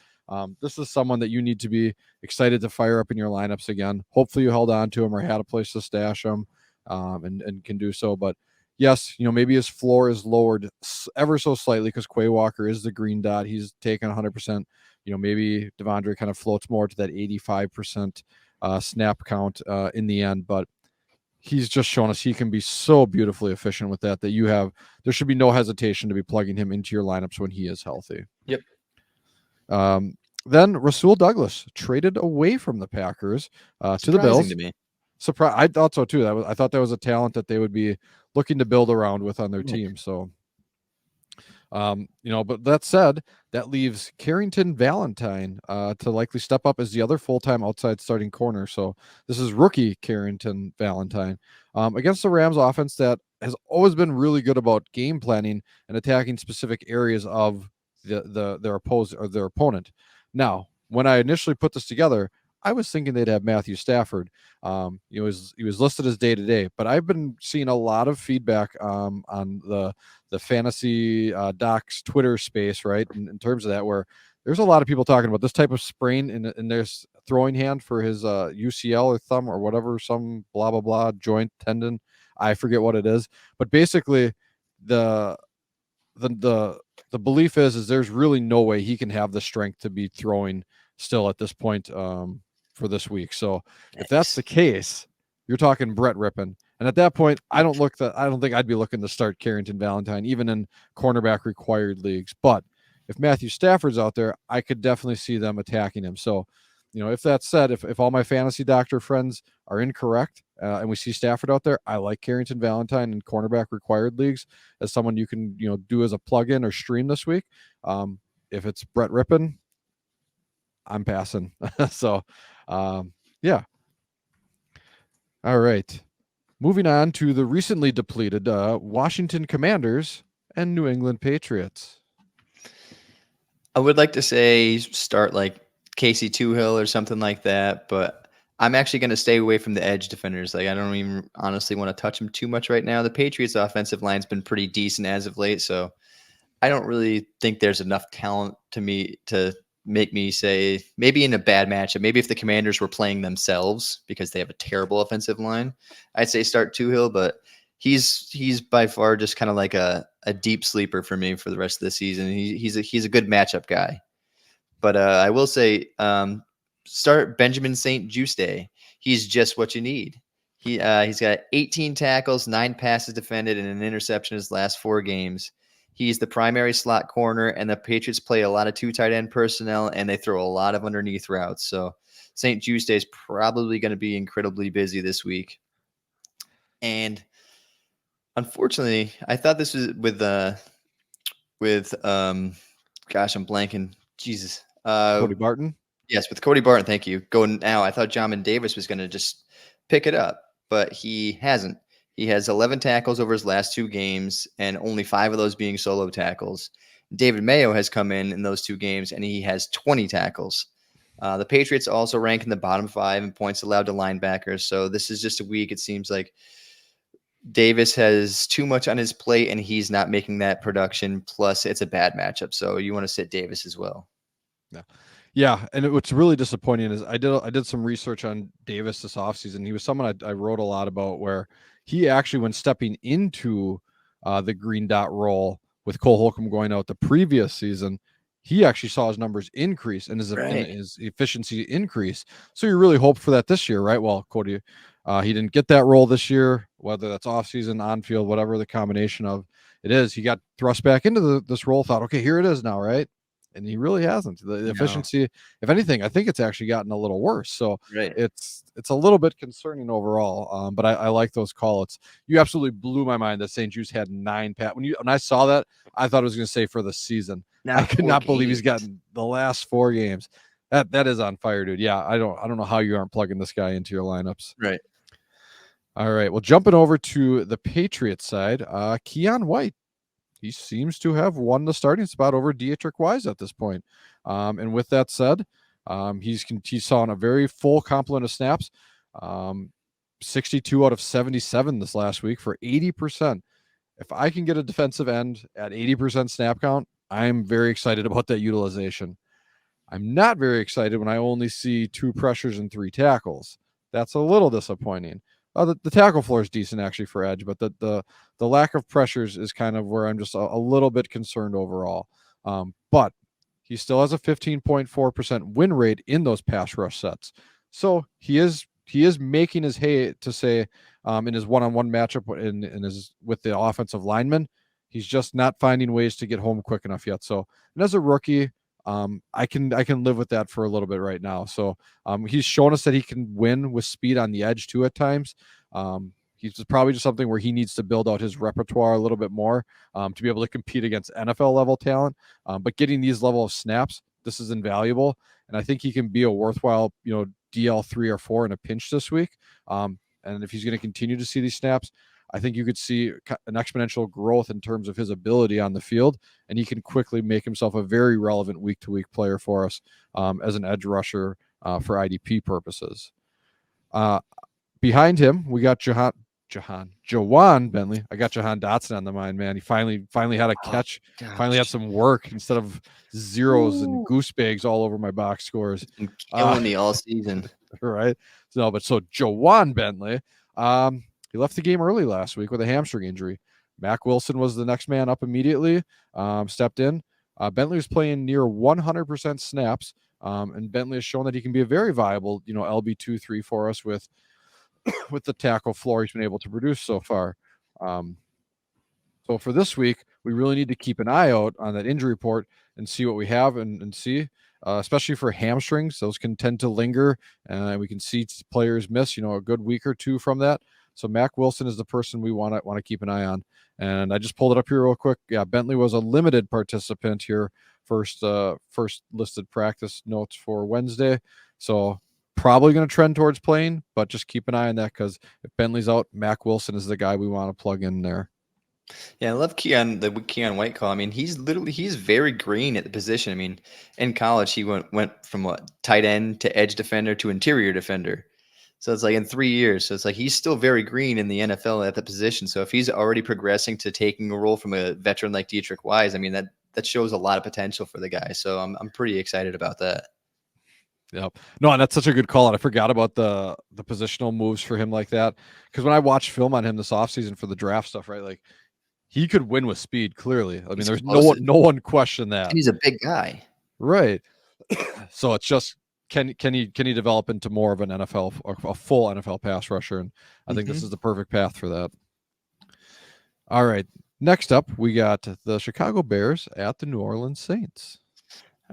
this is someone that you need to be excited to fire up in your lineups again. Hopefully you held on to him or had a place to stash him, and can do so. But yes, maybe his floor is lowered ever so slightly because Quay Walker is the green dot. He's taken 100%. Maybe Devondre kind of floats more to that 85% snap count in the end, but he's just shown us he can be so beautifully efficient with that there should be no hesitation to be plugging him into your lineups when he is healthy. Yep. Then Rasul Douglas traded away from the Packers to the Bills. To me. I thought so too. I thought that was a talent that they would be looking to build around with on their team. So, but that said, that leaves Carrington Valentine to likely step up as the other full-time outside starting corner. So this is rookie Carrington Valentine against the Rams offense that has always been really good about game planning and attacking specific areas of their opponent. Now, when I initially put this together, I was thinking they'd have Matthew Stafford. He was listed as day-to-day, but I've been seeing a lot of feedback on the fantasy docs Twitter space, right? In terms of that, where there's a lot of people talking about this type of sprain in their throwing hand for his UCL or thumb or whatever, some blah, blah, blah, joint, tendon. I forget what it is. But basically, the belief is there's really no way he can have the strength to be throwing still at this point for this week. So if that's the case, you're talking Brett Rippon. And at that point, I don't think I'd be looking to start Carrington Valentine, even in cornerback required leagues. But if Matthew Stafford's out there, I could definitely see them attacking him. So, if that's said, if all my fantasy doctor friends are incorrect and we see Stafford out there, I like Carrington Valentine in cornerback required leagues as someone you can, do as a plug-in or stream this week. If it's Brett Rippon, I'm passing. So, yeah. All right. Moving on to the recently depleted Washington Commanders and New England Patriots. I would like to say start like Casey Toohill or something like that, but I'm actually going to stay away from the edge defenders. Like, I don't even honestly want to touch them too much right now. The Patriots offensive line's been pretty decent as of late, so I don't really think there's enough talent to make me say maybe in a bad matchup, maybe if the Commanders were playing themselves because they have a terrible offensive line, I'd say start Toohill, but he's by far just kind of like a deep sleeper for me for the rest of the season. He's a good matchup guy. But I will say start Benjamin St. Juste. He's just what you need. He's got 18 tackles, 9 passes defended, and an interception in his last 4 games. He's the primary slot corner, and the Patriots play a lot of 2 tight end personnel, and they throw a lot of underneath routes. So St. Juste is probably going to be incredibly busy this week. And unfortunately, I thought this was with gosh, I'm blanking. Jesus. Cody Barton? Yes, with Cody Barton, thank you. Going now, I thought Jamin Davis was going to just pick it up, but he hasn't. He has 11 tackles over his last 2 games, and only 5 of those being solo tackles. David Mayo has come in those 2 games, and he has 20 tackles. The Patriots also rank in the bottom 5 in points allowed to linebackers, so this is just a week. It seems like Davis has too much on his plate, and he's not making that production, plus it's a bad matchup, so you want to sit Davis as well. Yeah, and what's really disappointing is I did some research on Davis this offseason. He was someone I wrote a lot about, where he actually, when stepping into the green dot role with Cole Holcomb going out the previous season, he actually saw his numbers increase and his efficiency increase. So you really hope for that this year, right? Well, Cody, he didn't get that role this year, whether that's offseason, on field, whatever the combination of it is. He got thrust back into this role, thought, okay, here it is now, right? And he really hasn't. The efficiency, if anything, I think it's actually gotten a little worse. So it's a little bit concerning overall. But I like those call-outs. You absolutely blew my mind that St. Jude's had 9 when I saw that, I thought it was going to say for the season. I could not believe he's gotten the last 4 games. That is on fire, dude. Yeah, I don't know how you aren't plugging this guy into your lineups. Right. All right. Well, jumping over to the Patriots side, Keon White. He seems to have won the starting spot over Dietrich Wise at this point. And with that said, he's on a very full complement of snaps, 62 out of 77 this last week for 80%. If I can get a defensive end at 80% snap count, I'm very excited about that utilization. I'm not very excited when I only see 2 pressures and 3 tackles. That's a little disappointing. The tackle floor is decent actually for edge, but the lack of pressures is kind of where I'm just a little bit concerned overall. But he still has a 15.4% win rate in those pass rush sets, so he is making his hay to say in his one-on-one matchup in his with the offensive lineman. He's just not finding ways to get home quick enough yet. So, and as a rookie, I can live with that for a little bit right now. So he's shown us that he can win with speed on the edge too at times. He's probably just something where he needs to build out his repertoire a little bit more to be able to compete against NFL level talent. But getting these level of snaps, this is invaluable, and I think he can be a worthwhile, DL 3 or 4 in a pinch this week. And if he's going to continue to see these snaps, I think you could see an exponential growth in terms of his ability on the field, and he can quickly make himself a very relevant week-to-week player for us as an edge rusher for IDP purposes. Behind him, we got Jawan Bentley. I got Jahan Dotson on the mind, man. He finally had a catch, finally had some work instead of zeros and goose bags all over my box scores. Killing me all season. Right. So Jawan Bentley, he left the game early last week with a hamstring injury. Mac Wilson was the next man up immediately, stepped in. Bentley was playing near 100% snaps, and Bentley has shown that he can be a very viable, LB 2-3 for us with the tackle floor he's been able to produce so far. So for this week, we really need to keep an eye out on that injury report and see what we have and see, especially for hamstrings. Those can tend to linger, and we can see players miss, a good week or two from that. So Mac Wilson is the person we want to keep an eye on. And I just pulled it up here real quick. Yeah, Bentley was a limited participant here, first listed practice notes for Wednesday. So probably going to trend towards playing, but just keep an eye on that because if Bentley's out, Mac Wilson is the guy we want to plug in there. Yeah, I love Keon White call. I mean, he's very green at the position. I mean, in college he went from tight end to edge defender to interior defender. So it's like in 3 years. So it's like he's still very green in the NFL at the position. So if he's already progressing to taking a role from a veteran like Dietrich Wise, I mean that shows a lot of potential for the guy. So I'm pretty excited about that. Yep. No, and that's such a good call. And I forgot about the positional moves for him like that. Because when I watched film on him this offseason for the draft stuff, right? Like he could win with speed, clearly. I mean, there's no one questioned that. And he's a big guy. Right. So it's just can he develop into more of an NFL, a full NFL pass rusher? And I think this is the perfect path for that. All right. Next up, we got the Chicago Bears at the New Orleans Saints.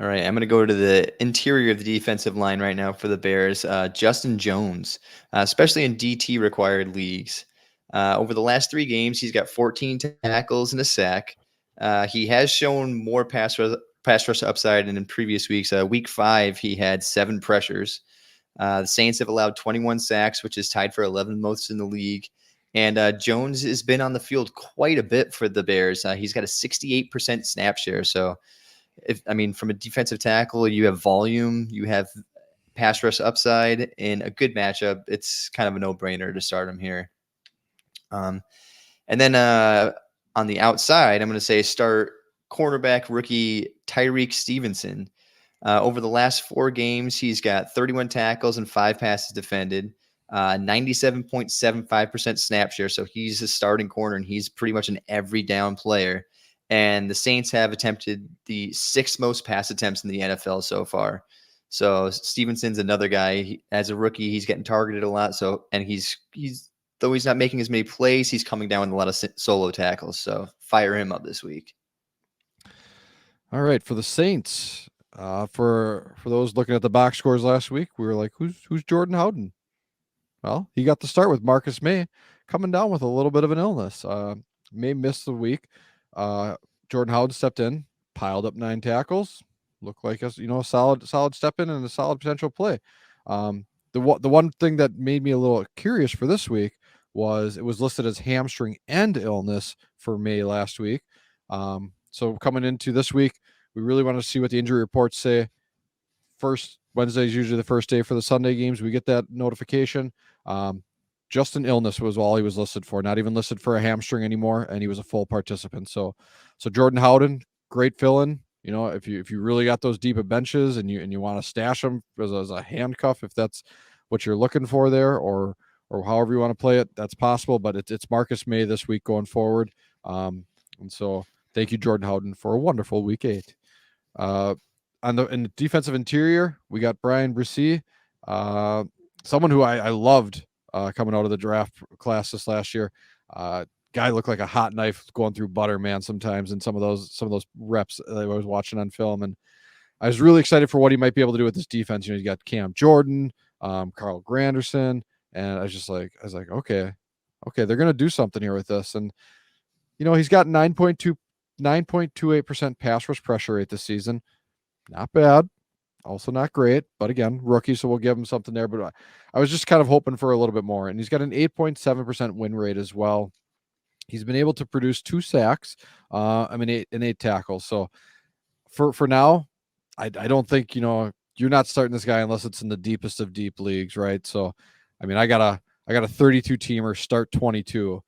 All right, I'm going to go to the interior of the defensive line right now for the Bears. Justin Jones, especially in DT required leagues. Over the last 3 games, he's got 14 tackles and a sack. He has shown more pass rush upside than in previous weeks. Week 5, he had 7 pressures. The Saints have allowed 21 sacks, which is tied for 11th most in the league. And Jones has been on the field quite a bit for the Bears. He's got a 68% snap share. So, from a defensive tackle, you have volume, you have pass rush upside, in a good matchup, it's kind of a no-brainer to start him here. And then on the outside, I'm going to say start cornerback rookie Tyreek Stevenson. Over the last 4 games, he's got 31 tackles and 5 passes defended, 97.75% snap share. So he's a starting corner, and he's pretty much an every down player. And the Saints have attempted the 6th most pass attempts in the NFL so far. So Stevenson's another guy. As a rookie, he's getting targeted a lot. So, and he's though he's not making as many plays, he's coming down with a lot of solo tackles. So fire him up this week. All right, for the Saints, for those looking at the box scores last week, we were like, who's Jordan Howden? Well, he got the start with Marcus May coming down with a little bit of an illness. May missed the week. Jordan Howden stepped in, piled up 9 tackles, looked like a solid step in and a solid potential play. The one thing that made me a little curious for this week was it was listed as hamstring and illness for May last week. So coming into this week, we really want to see what the injury reports say. First Wednesday is usually the first day for the Sunday games. We get that notification. Just an illness was all he was listed for, not even listed for a hamstring anymore, and he was a full participant. So Jordan Howden, great fill-in. If you really got those deep benches and you want to stash them as a handcuff, if that's what you're looking for there, or or however you want to play it, that's possible. But it's Marcus May this week going forward. And so thank you, Jordan Howden, for a wonderful week 8. In the defensive interior, we got Brian Bresee, someone who I loved coming out of the draft class this last year. Guy looked like a hot knife going through butter, man, sometimes in some of those reps that I was watching on film. And I was really excited for what he might be able to do with this defense. You got Cam Jordan, Carl Granderson, and I was like, okay, they're going to do something here with this. And, he's got 9.28% pass rush pressure rate this season. Not bad. Also not great, but again, rookie, so we'll give him something there. But I was just kind of hoping for a little bit more. And he's got an 8.7% win rate as well. He's been able to produce 2 sacks, 8 tackles. So for now, I don't think, you're not starting this guy unless it's in the deepest of deep leagues, right? So, I got a 32 teamer start 22.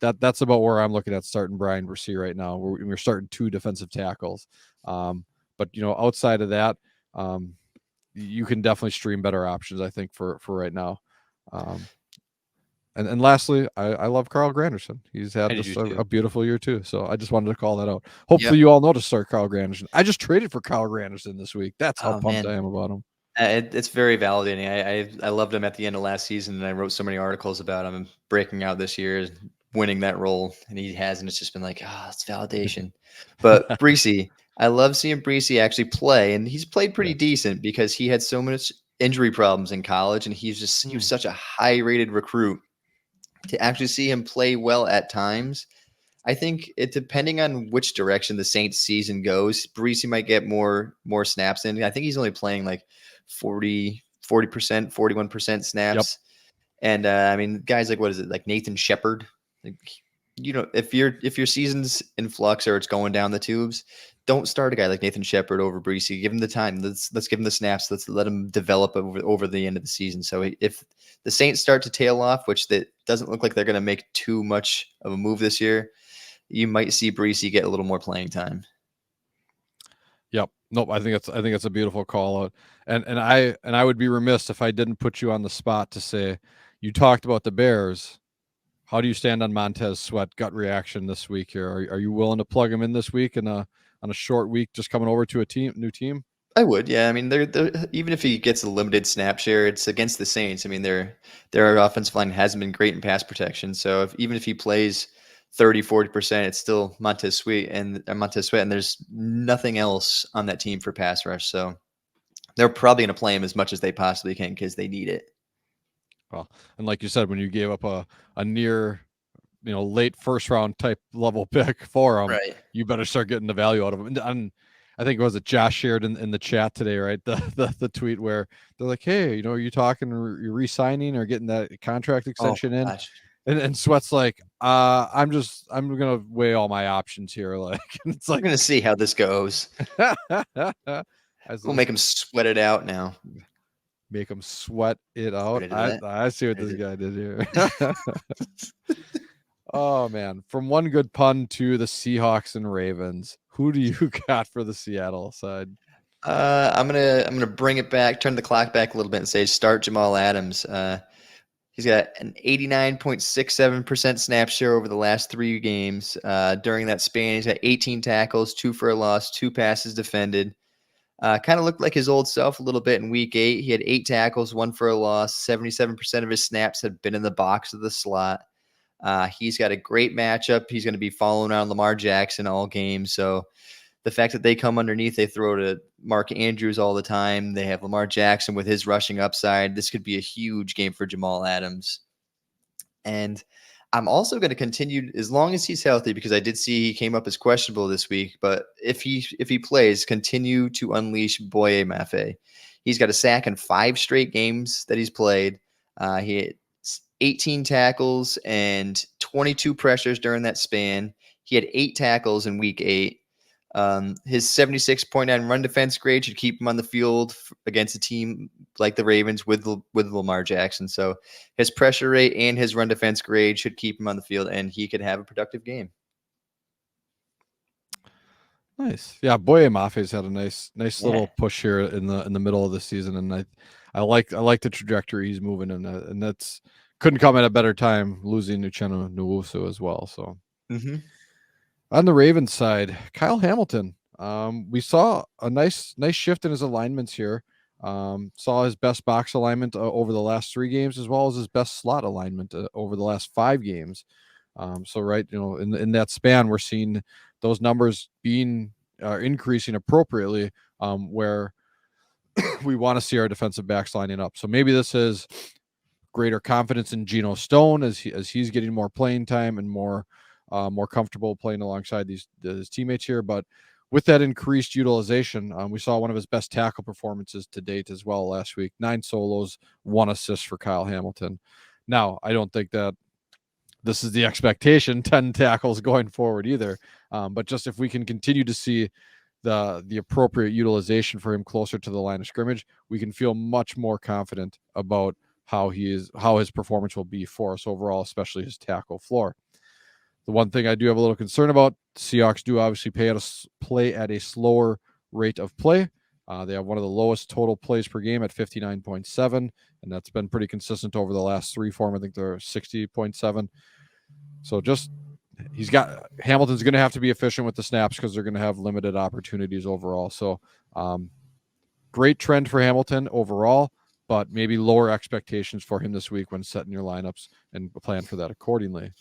That's about where I'm looking at starting Brian Bresee right now. We're starting 2 defensive tackles. But outside of that, you can definitely stream better options, I think, for right now. And lastly, I love Carl Granderson. He's had a beautiful year too. So I just wanted to call that out. Hopefully you all know to start Carl Granderson. I just traded for Carl Granderson this week. That's how pumped I am about him. It's very validating. I loved him at the end of last season, and I wrote so many articles about him breaking out this year, winning that role, and he has, and it's just been like, it's validation. But Bresee, I love seeing Bresee actually play, and he's played pretty decent because he had so much injury problems in college, and he was such a high-rated recruit. To actually see him play well at times, I think depending on which direction the Saints season goes, Bresee might get more snaps in. I think he's only playing like 40%, 41% snaps. Yep. And guys like, what is it? Like Nathan Shepard, if your season's in flux or it's going down the tubes, don't start a guy like Nathan Shepard over Bresee. Give him the time. Let's give him the snaps. Let's let him develop over the end of the season. So if the Saints start to tail off, which that doesn't look like they're going to make too much of a move this year, you might see Bresee get a little more playing time. Yep. Nope. I think it's a beautiful call out. And I would be remiss if I didn't put you on the spot to say, you talked about the Bears. How do you stand on Montez Sweat gut reaction this week here? Are you willing to plug him in this week on a short week, just coming over to new team? I would, yeah. They're even if he gets a limited snap share, it's against the Saints. Their offensive line hasn't been great in pass protection. So even if he plays 30-40%, it's still Montez Sweat, and there's nothing else on that team for pass rush. So they're probably going to play him as much as they possibly can because they need it. Well, and like you said, when you gave up a near, late first round type level pick for him, right, you better start getting the value out of him. And I think Josh shared in the chat today, right? The tweet where they're like, hey, are you talking, you're re-signing or getting that contract extension in? Gosh. And Sweat's like, I'm gonna weigh all my options here. Like, it's like, I'm gonna see how this goes. We'll make him sweat it out now. Make him sweat it out. I see what this guy did here. Oh man, from one good pun to the Seahawks and Ravens, who do you got for the Seattle side? I'm gonna bring it back, turn the clock back a little bit, and say start Jamal Adams. He's got an 89.67% snap share over the last 3 games. During that span, he's got 18 tackles, 2 for a loss, 2 passes defended. Kind of looked like his old self a little bit in week 8. He had 8 tackles, 1 for a loss. 77% of his snaps had been in the box of the slot. He's got a great matchup. He's going to be following on Lamar Jackson all game. So the fact that they come underneath, they throw to Mark Andrews all the time. They have Lamar Jackson with his rushing upside. This could be a huge game for Jamal Adams. And I'm also going to continue as long as he's healthy, because I did see he came up as questionable this week. But if he plays, continue to unleash Boye Mafe. He's got a sack in 5 straight games that he's played. He had 18 tackles and 22 pressures during that span. He had 8 tackles in week 8. His 76.9 run defense grade should keep him on the field against a team like the Ravens with Lamar Jackson. So his pressure rate and his run defense grade should keep him on the field, and he could have a productive game. Nice. Yeah, Boye Mafe's had a nice little push here in the middle of the season, and I like the trajectory he's moving in, and that's couldn't come at a better time losing Uchenna Nwosu as well. So on the Ravens side, Kyle Hamilton. We saw a nice shift in his alignments here. Saw his best box alignment over the last 3 games, as well as his best slot alignment over the last 5 games. So right, in that span, we're seeing those numbers being increasing appropriately, where we want to see our defensive backs lining up. So maybe this is greater confidence in Geno Stone as he's getting more playing time and more comfortable playing alongside his teammates here. But with that increased utilization, we saw one of his best tackle performances to date as well last week. 9 solos, 1 assist for Kyle Hamilton. Now, I don't think that this is the expectation, 10 tackles going forward either. But just if we can continue to see the appropriate utilization for him closer to the line of scrimmage, we can feel much more confident about how his performance will be for us overall, especially his tackle floor. The one thing I do have a little concern about, Seahawks do obviously play at a slower rate of play. They have one of the lowest total plays per game at 59.7, and that's been pretty consistent over the last 3 for him. I think they're 60.7. So Hamilton's going to have to be efficient with the snaps because they're going to have limited opportunities overall. So great trend for Hamilton overall, but maybe lower expectations for him this week when setting your lineups and plan for that accordingly.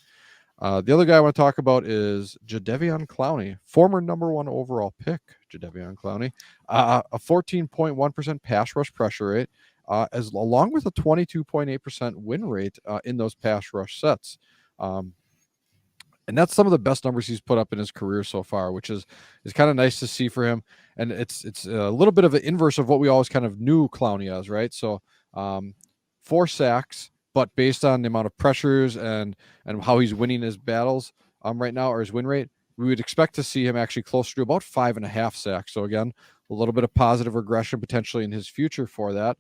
The other guy I want to talk about is Jadeveon Clowney, former number 1 overall pick. Jadeveon Clowney, a 14.1% pass rush pressure rate, along with a 22.8% win rate in those pass rush sets. And that's some of the best numbers he's put up in his career so far, which is kind of nice to see for him. And it's a little bit of an inverse of what we always kind of knew Clowney as, right? So 4 sacks, but based on the amount of pressures and how he's winning his battles right now, or his win rate, we would expect to see him actually closer to about 5.5 sacks. So again, a little bit of positive regression potentially in his future for that.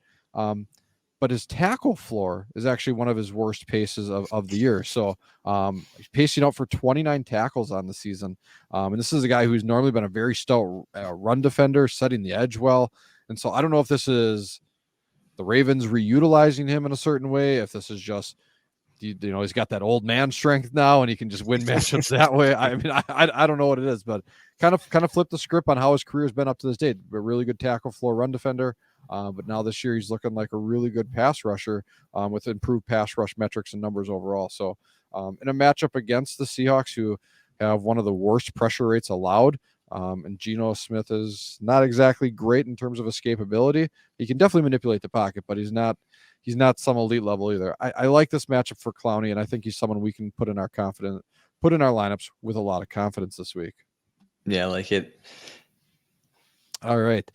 But his tackle floor is actually one of his worst paces of the year. So he's pacing out for 29 tackles on the season. And this is a guy who's normally been a very stout run defender, setting the edge well. And so I don't know if this is the Ravens reutilizing him in a certain way, if this is just, he's got that old man strength now and he can just win matchups that way. I mean, I don't know what it is, but kind of flip the script on how his career has been up to this date. A really good tackle floor run defender. But now this year he's looking like a really good pass rusher with improved pass rush metrics and numbers overall. So in a matchup against the Seahawks, who have one of the worst pressure rates allowed, and Geno Smith is not exactly great in terms of escapability. He can definitely manipulate the pocket, but he's not some elite level either. I like this matchup for Clowney, and I think he's someone we can put in our lineups with a lot of confidence this week. Yeah, I like it. All right.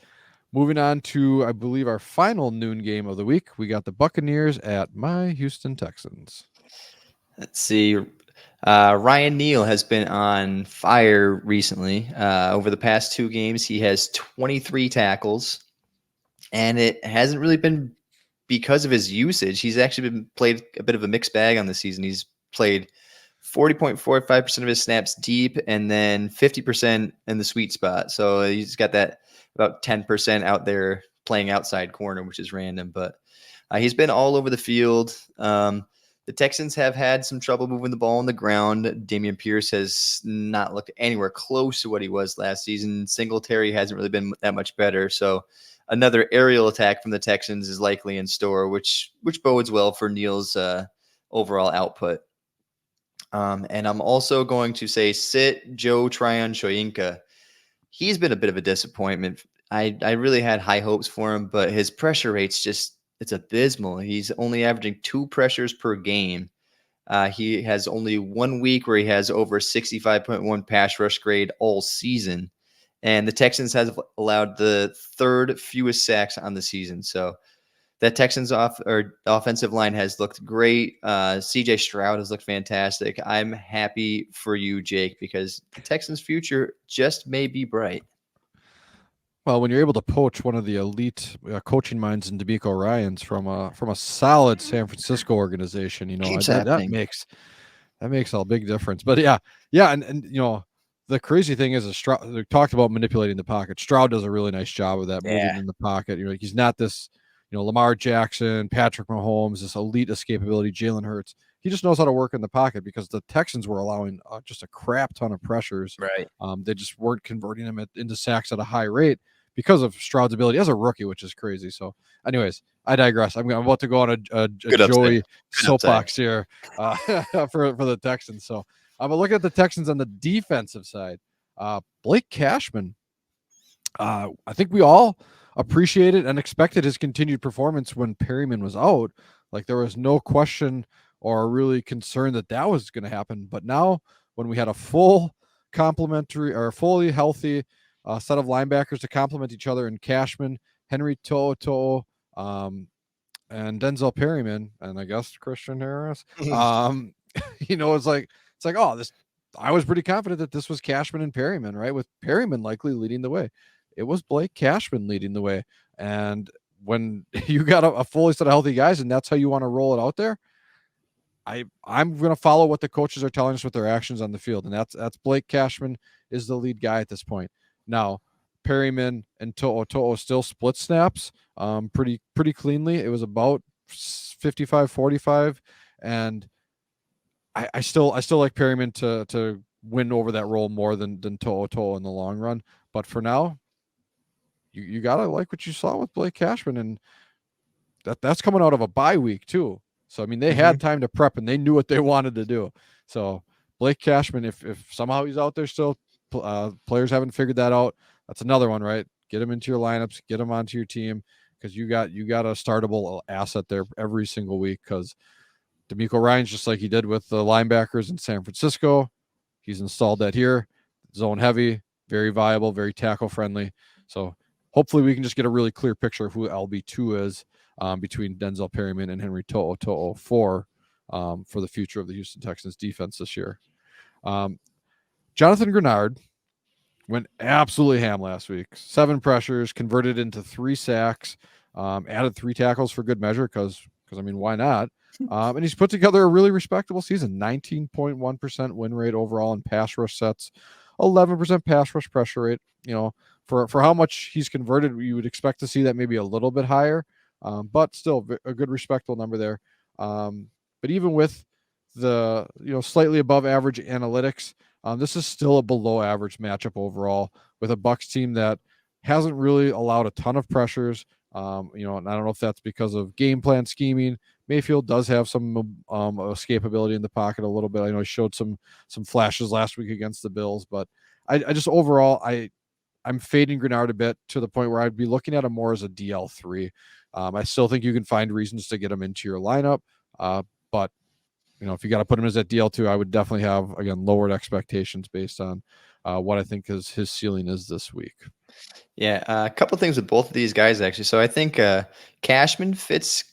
Moving on to, I believe, our final noon game of the week. We got the Buccaneers at my Houston Texans. Let's see. Ryan Neal has been on fire recently. Over the past 2 games, he has 23 tackles, and it hasn't really been because of his usage. He's actually played a bit of a mixed bag on the season. He's played 40.45% of his snaps deep, and then 50% in the sweet spot. So he's got that about 10% out there playing outside corner, which is random, but he's been all over the field. The Texans have had some trouble moving the ball on the ground. Dameon Pierce has not looked anywhere close to what he was last season. Singletary hasn't really been that much better. So another aerial attack from the Texans is likely in store, which bodes well for Neal's overall output. And I'm also going to say sit Joe Tryon-Shoyinka. He's been a bit of a disappointment. I really had high hopes for him, but his pressure rate's it's abysmal. He's only averaging 2 pressures per game. He has only 1 week where he has over 65.1 pass rush grade all season. And the Texans have allowed the 3rd fewest sacks on the season. So that Texans offensive line has looked great. CJ Stroud has looked fantastic. I'm happy for you, Jake, because the Texans' future just may be bright. Well, when you're able to poach one of the elite coaching minds in D'Amico Ryans from a solid San Francisco organization, that makes a big difference. But yeah, and the crazy thing is Stroud, they talked about manipulating the pocket. Stroud does a really nice job of that, moving in the pocket. He's not this Lamar Jackson, Patrick Mahomes, this elite escapability, Jalen Hurts. He just knows how to work in the pocket because the Texans were allowing just a crap ton of pressures. Right. They just weren't converting them into sacks at a high rate because of Stroud's ability as a rookie, which is crazy. So, anyways, I digress. I'm about to go on a Joey soapbox here for the Texans. So, but looking at the Texans on the defensive side, Blake Cashman. I think we all appreciated and expected his continued performance when Perryman was out. Like there was no question or really concern that was going to happen. But now, when we had a full complementary or fully healthy set of linebackers to complement each other in Cashman, Henry To'oTo'o, and Denzel Perryman, and I guess Christian Harris, it's like, oh, this. I was pretty confident that this was Cashman and Perryman, right? With Perryman likely leading the way. It was Blake Cashman leading the way. And when you got a fully set of healthy guys and that's how you want to roll it out there, I'm going to follow what the coaches are telling us with their actions on the field. And that's Blake Cashman is the lead guy at this point. Now, Perryman and To'oTo'o still split snaps pretty cleanly. It was about 55-45. And I still like Perryman to win over that role more than To'oTo'o in the long run. But for now, you gotta like what you saw with Blake Cashman, and that's coming out of a bye week too. So I mean, they had time to prep and they knew what they wanted to do. So Blake Cashman, if somehow he's out there still, players haven't figured that out. That's another one, right? Get him into your lineups, get him onto your team, because you got a startable asset there every single week. Because DeMeco Ryans, just like he did with the linebackers in San Francisco, he's installed that here. Zone heavy, very viable, very tackle friendly. So hopefully we can just get a really clear picture of who LB2 is between Denzel Perryman and Henry To'oTo'o for the future of the Houston Texans defense this year. Jonathan Grenard went absolutely ham last week. 7 pressures, converted into 3 sacks, added 3 tackles for good measure because I mean, why not? And he's put together a really respectable season. 19.1% win rate overall in pass rush sets, 11% pass rush pressure rate. For how much he's converted, you would expect to see that maybe a little bit higher, but still a good respectable number there. But even with the slightly above average analytics, this is still a below average matchup overall with a Bucs team that hasn't really allowed a ton of pressures. And I don't know if that's because of game plan scheming. Mayfield does have some escapability in the pocket a little bit. I know he showed some flashes last week against the Bills, but I just overall I'm fading Grenard a bit to the point where I'd be looking at him more as a DL3. I still think you can find reasons to get him into your lineup, but if you got to put him as that DL2, I would definitely have again lowered expectations based on what I think his ceiling is this week. Yeah, a couple things with both of these guys actually. So I think Cashman fits.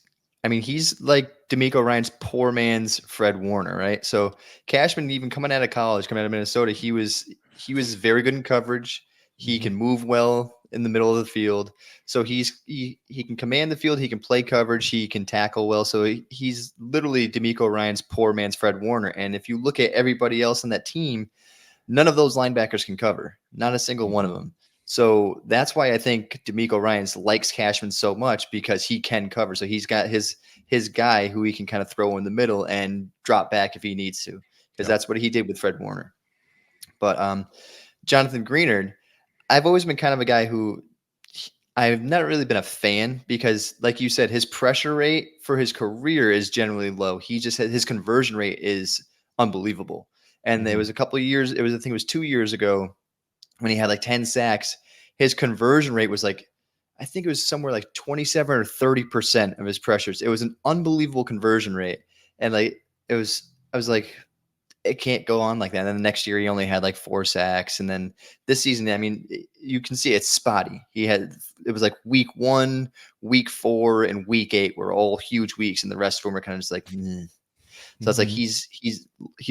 I mean, he's like DeMeco Ryans' poor man's Fred Warner, right? So Cashman, even coming out of college, coming out of Minnesota, he was very good in coverage. He can move well in the middle of the field. So he can command the field. He can play coverage. He can tackle well. So he's literally DeMeco Ryans' poor man's Fred Warner. And if you look at everybody else on that team, none of those linebackers can cover. Not a single one of them. So that's why I think DeMeco Ryans likes Cashman so much, because he can cover. So he's got his guy who he can kind of throw in the middle and drop back if he needs to, because that's what he did with Fred Warner. But Jonathan Greenard, I've always been kind of a guy who I've not really been a fan, because like you said, his pressure rate for his career is generally low. He just had his conversion rate is unbelievable. And there was a couple of years, I think it was 2 years ago, when he had like 10 sacks, his conversion rate was like, I think it was somewhere like 27 or 30% of his pressures. It was an unbelievable conversion rate. And I was like, it can't go on like that. And then the next year he only had like 4 sacks. And then this season, I mean, you can see it's spotty. It was like week 1, week 4, and week 8 were all huge weeks. And the rest of them were kind of just like, meh. So it's like, he's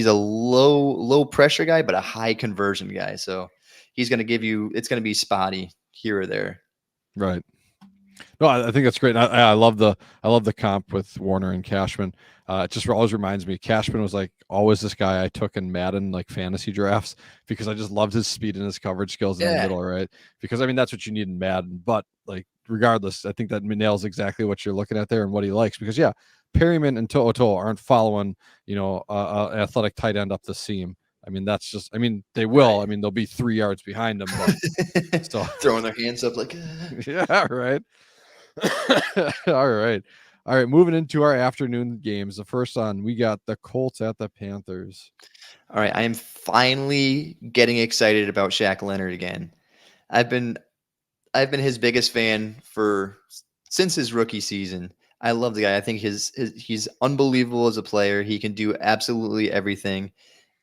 a low pressure guy, but a high conversion guy. So he's going to it's going to be spotty here or there. Right. No, I think that's great. I love the comp with Warner and Cashman. It just always reminds me, Cashman was like always this guy I took in Madden like fantasy drafts because I just loved his speed and his coverage skills in the middle, right? Because I mean that's what you need in Madden. But like regardless, I think that nails exactly what you're looking at there and what he likes. Because yeah, Perryman and To'o aren't following an athletic tight end up the seam. I mean that's just I mean they will. Right. I mean they'll be 3 yards behind him, but so Throwing their hands up like, yeah, right. All right. All right. Moving into our afternoon games. The first on, we got the Colts at the Panthers. All right, I am finally getting excited about Shaq Leonard again. I've been I've been his biggest fan for since his rookie season. I love the guy. I think he's unbelievable as a player. He can do absolutely everything,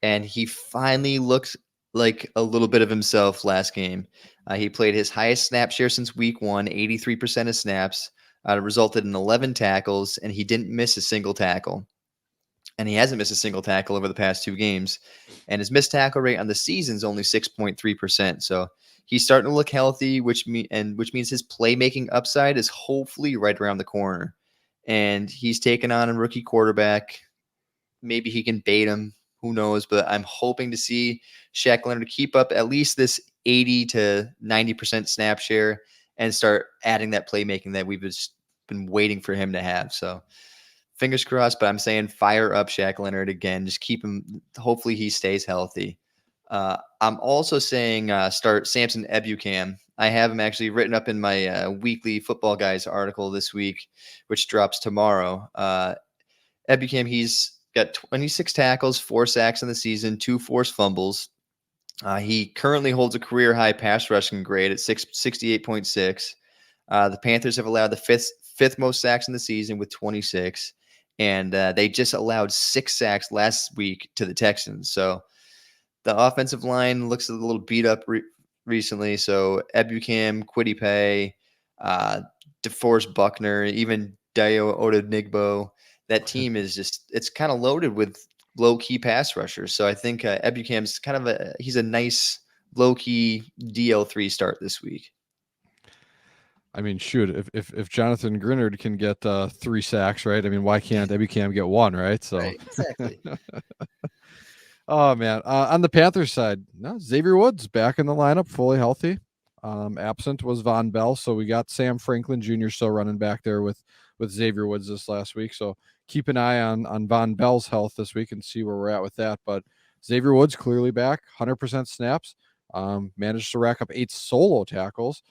and he finally looks like a little bit of himself last game. He played his highest snap share since week one, 83% of snaps. Resulted in 11 tackles, and he didn't miss a single tackle. And he hasn't missed a single tackle over the past 2 games. And his missed tackle rate on the season is only 6.3%. So he's starting to look healthy, which means his playmaking upside is hopefully right around the corner. And he's taken on a rookie quarterback. Maybe he can bait him. Who knows? But I'm hoping to see Shaq Leonard keep up at least this 80 to 90% snap share and start adding that playmaking that we've just been waiting for him to have. So fingers crossed, but I'm saying fire up Shaq Leonard again. Just keep him. Hopefully he stays healthy. I'm also saying start Samson Ebukam. I have him actually written up in my weekly Football Guys article this week, which drops tomorrow. Ebukam, he's got 26 tackles, 4 sacks in the season, 2 forced fumbles. He currently holds a career high pass rushing grade at 68.6. The Panthers have allowed the fifth most sacks in the season with 26. And they just allowed 6 sacks last week to the Texans. So the offensive line looks a little beat up recently. So Ebukam, Kwity Paye, DeForest Buckner, even Dio Odenigbo, that team is it's kind of loaded with low key pass rushers. So I think Ebukam's kind of he's a nice low key DL3 start this week. I mean, shoot, if Jonathan Grinnard can get 3 sacks, right? I mean, why can't Ebukam get 1, right? So Right, exactly. oh man, on the Panthers side, no, Xavier Woods back in the lineup, fully healthy. Absent was Von Bell, so we got Sam Franklin Jr. still running back there with Xavier Woods this last week. So keep an eye on Von Bell's health this week and see where we're at with that. But Xavier Woods clearly back, 100% snaps. Managed to rack up 8 solo tackles.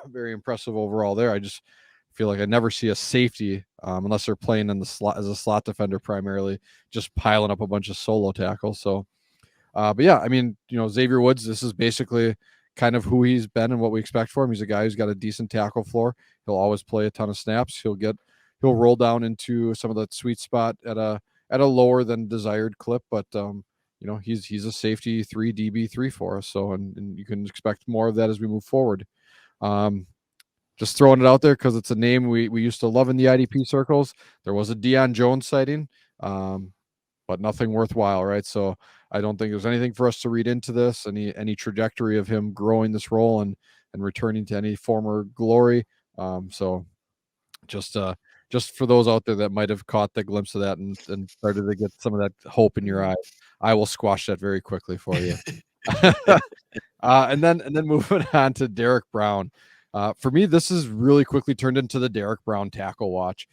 Very impressive overall there. I just feel like I never see a safety unless they're playing in the slot as a slot defender primarily, just piling up a bunch of solo tackles. So, but yeah, I mean, Xavier Woods, this is basically kind of who he's been and what we expect for him. He's a guy who's got a decent tackle floor. He'll always play a ton of snaps. He'll roll down into some of that sweet spot at a lower than desired clip, but he's a safety 3 DB3 for us. So, and you can expect more of that as we move forward. Just throwing it out there because it's a name we used to love in the IDP circles. There was a Deion Jones sighting, but nothing worthwhile, right? So I don't think there's anything for us to read into this, any trajectory of him growing this role and returning to any former glory. So just for those out there that might have caught the glimpse of that and started to get some of that hope in your eyes, I will squash that very quickly for you. And then moving on to Derek Brown. For me, this has really quickly turned into the Derek Brown tackle watch.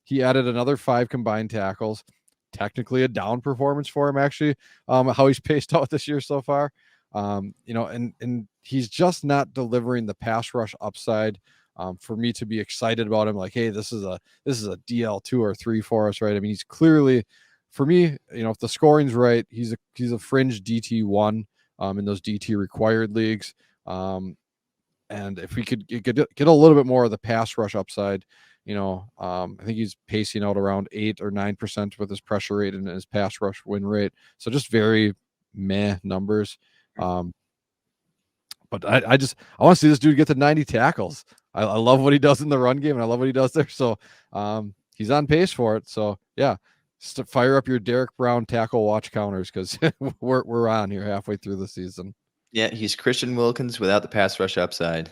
He added another 5 combined tackles. Technically a down performance for him, actually, how he's paced out this year so far. And he's just not delivering the pass rush upside for me to be excited about him. Like, hey, this is a DL2 or 3 for us, right? I mean, he's clearly, for me, if the scoring's right, he's a fringe DT1 in those DT required leagues. And if we could get a little bit more of the pass rush upside, I think he's pacing out around 8 or 9% with his pressure rate and his pass rush win rate. So just very meh numbers. But I want to see this dude get to 90 tackles. I love what he does in the run game, and I love what he does there. So he's on pace for it. So yeah, just fire up your Derek Brown tackle watch counters because we're on here halfway through the season. Yeah, he's Christian Wilkins without the pass rush upside.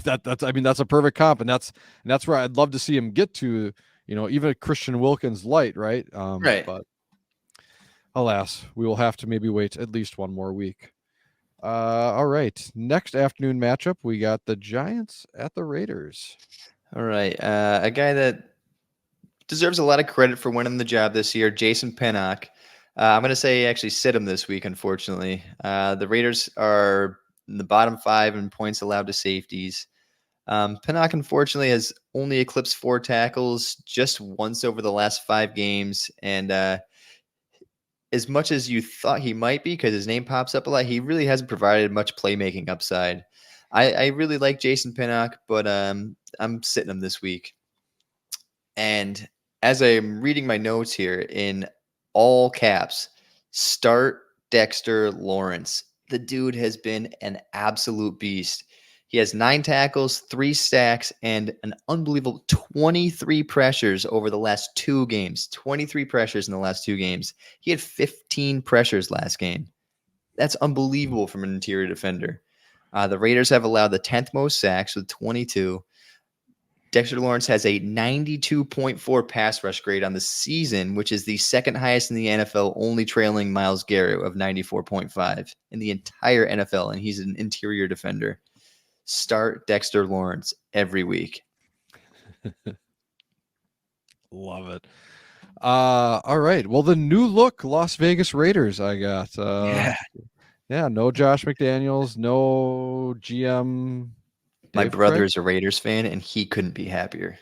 That's a perfect comp, and that's where I'd love to see him get to. Even a Christian Wilkins light, right? Right. But alas, we will have to maybe wait at least one more week. All right. Next afternoon matchup, we got the Giants at the Raiders. All right. A guy that deserves a lot of credit for winning the job this year, Jason Pinnock. I'm going to say actually sit him this week, unfortunately. The Raiders are in the bottom 5 in points allowed to safeties. Pinnock, unfortunately, has only eclipsed 4 tackles just once over the last 5 games. And as much as you thought he might be, because his name pops up a lot, he really hasn't provided much playmaking upside. I really like Jason Pinnock, but I'm sitting him this week. And as I'm reading my notes here in all caps, start Dexter Lawrence. The dude has been an absolute beast. He has 9 tackles, 3 sacks, and an unbelievable 23 pressures over the last 2 games. 23 pressures in the last 2 games. He had 15 pressures last game. That's unbelievable from an interior defender. The Raiders have allowed the 10th most sacks with 22. Dexter Lawrence has a 92.4 pass rush grade on the season, which is the second highest in the NFL, only trailing Myles Garrett of 94.5 in the entire NFL, and he's an interior defender. Start Dexter Lawrence every week. Love it. All right. Well, the new look Las Vegas Raiders I got. Yeah, no Josh McDaniels, no GM. My Dave brother Craig? is a Raiders fan, and he couldn't be happier.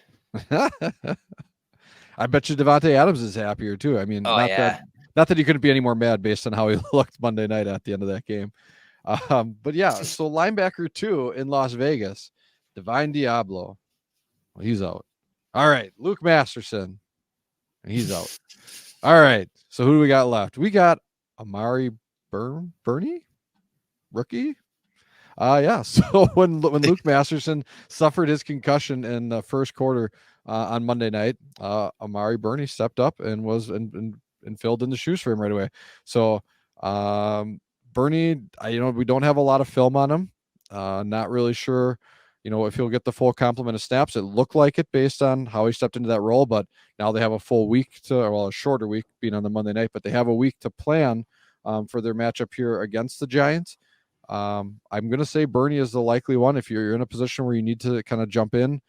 I bet you Devontae Adams is happier too. I mean, not that he couldn't be any more mad based on how he looked Monday night at the end of that game. But yeah, so linebacker 2 in Las Vegas, Divine Diablo. Well, he's out. All right, Luke Masterson. He's out. All right, so who do we got left? We got Amari Burney, rookie. Yeah. So when Luke Masterson suffered his concussion in the first quarter on Monday night, Amari Burney stepped up and was and filled in the shoes for him right away. So Burney, we don't have a lot of film on him. Not really sure, if he'll get the full complement of snaps. It looked like it based on how he stepped into that role, but now they have a full week a shorter week being on the Monday night, but they have a week to plan for their matchup here against the Giants. I'm going to say Burney is the likely one. If you're in a position where you need to kind of jump in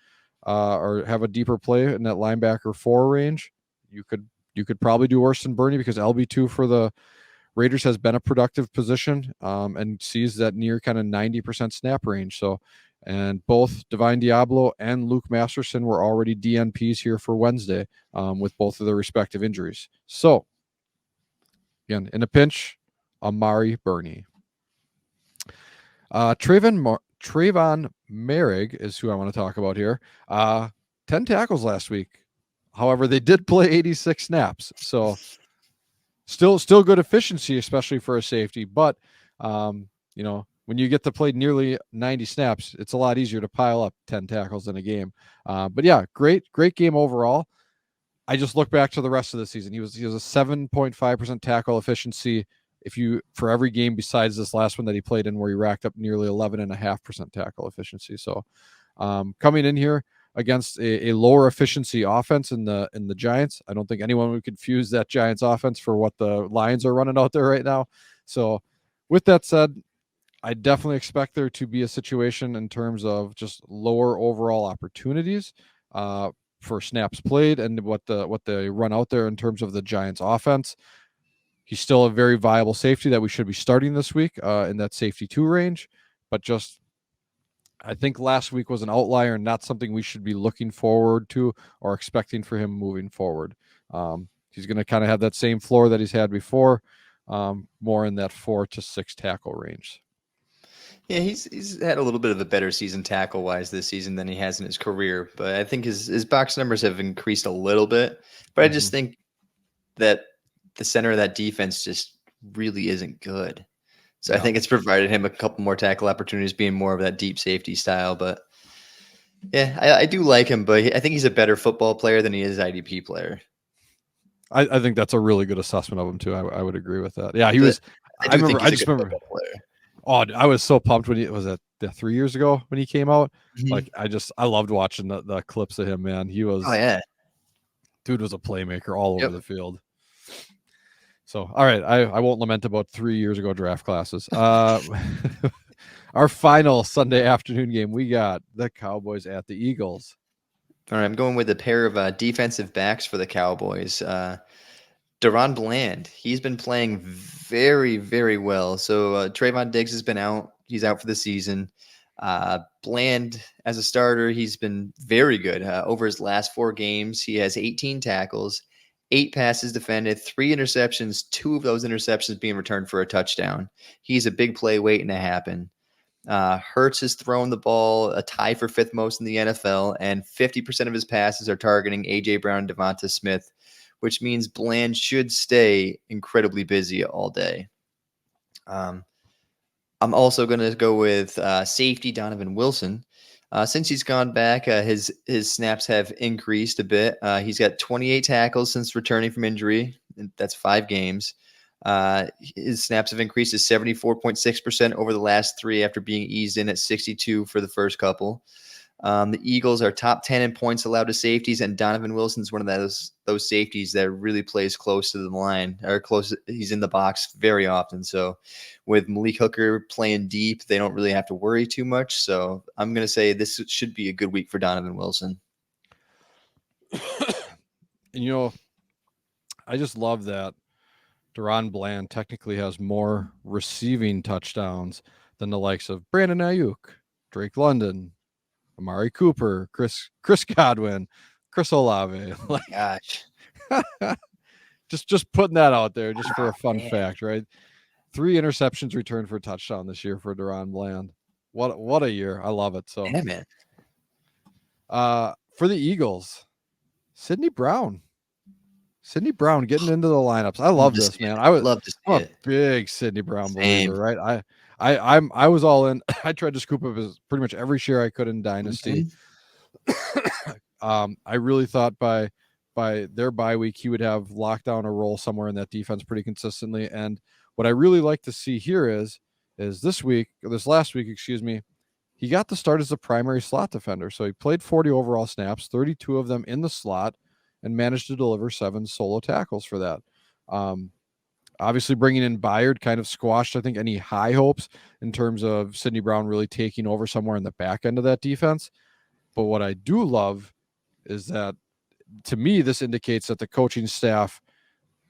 or have a deeper play in that linebacker 4 range, you could probably do worse than Burney because LB2 for the Raiders has been a productive position and sees that near kind of 90% snap range. So, and both Divine Diablo and Luke Masterson were already DNPs here for Wednesday with both of their respective injuries. So, again, in a pinch, Amari Burney. Trayvon Merrick is who I want to talk about here. 10 tackles last week. However, they did play 86 snaps. So still good efficiency, especially for a safety. But, when you get to play nearly 90 snaps, it's a lot easier to pile up 10 tackles in a game. But yeah, great game overall. I just look back to the rest of the season. He was a 7.5% tackle efficiency. For every game besides this last one that he played in where he racked up nearly 11.5% tackle efficiency. So coming in here against a lower efficiency offense in the Giants, I don't think anyone would confuse that Giants offense for what the Lions are running out there right now. So with that said, I definitely expect there to be a situation in terms of just lower overall opportunities for snaps played and what they run out there in terms of the Giants offense. He's still a very viable safety that we should be starting this week in that safety 2 range, but I think last week was an outlier and not something we should be looking forward to or expecting for him moving forward. He's going to kind of have that same floor that he's had before, more in that 4 to 6 tackle range. Yeah, he's had a little bit of a better season tackle-wise this season than he has in his career, but I think his box numbers have increased a little bit. But I just think that the center of that defense just really isn't good. So I think it's provided him a couple more tackle opportunities, being more of that deep safety style. But yeah, I do like him, but I think he's a better football player than he is IDP player. I think that's a really good assessment of him too. I would agree with that. Yeah, he was. I just remember. Player. Oh, I was so pumped when he was at 3 years ago when he came out. Mhm. Like I loved watching the clips of him, man. Oh yeah. Dude was a playmaker all over Yep. the field. So, all right, I won't lament about 3 years ago draft classes. Our final Sunday afternoon game, we got the Cowboys at the Eagles. All right, I'm going with a pair of defensive backs for the Cowboys. Deron Bland, he's been playing very, very well. So Trayvon Diggs has been out. He's out for the season. Bland, as a starter, he's been very good. Over his last 4 games, he has 18 tackles, 8 passes defended, 3 interceptions, 2 of those interceptions being returned for a touchdown. He's a big play waiting to happen. Hurts has thrown the ball a tie for 5th most in the NFL, and 50% of his passes are targeting A.J. Brown and Devonta Smith, which means Bland should stay incredibly busy all day. I'm also going to go with safety Donovan Wilson. Since he's gone back, his snaps have increased a bit. He's got 28 tackles since returning from injury. That's 5 games. His snaps have increased to 74.6% over the last 3 after being eased in at 62 for the first couple. The Eagles are top 10 in points allowed to safeties, and Donovan Wilson's one of those safeties that really plays close to the line or close. He's in the box very often. So with Malik Hooker playing deep, they don't really have to worry too much. So I'm going to say this should be a good week for Donovan Wilson. And I just love that Deron Bland technically has more receiving touchdowns than the likes of Brandon Ayuk, Drake London, Amari Cooper, Chris Godwin, Chris Olave. Like, Gosh, just putting that out there just for a fun man. fact, right? 3 interceptions returned for a touchdown this year for Deron Bland. What a year. I love it. So Yeah, man. For the Eagles, Sidney Brown getting into the lineups. I love this, man. I'm Love to see a it. big Sidney Brown Same. believer, right? I was all in. I tried to scoop up his pretty much every share I could in Dynasty. I really thought by their bye week he would have locked down a role somewhere in that defense pretty consistently. And what I really like to see here is this last week, excuse me, he got the start as the primary slot defender. So he played 40 overall snaps, 32 of them in the slot, and managed to deliver 7 solo tackles for that. Obviously, bringing in Byard kind of squashed, I think, any high hopes in terms of Sidney Brown really taking over somewhere in the back end of that defense. But what I do love is that, to me, this indicates that the coaching staff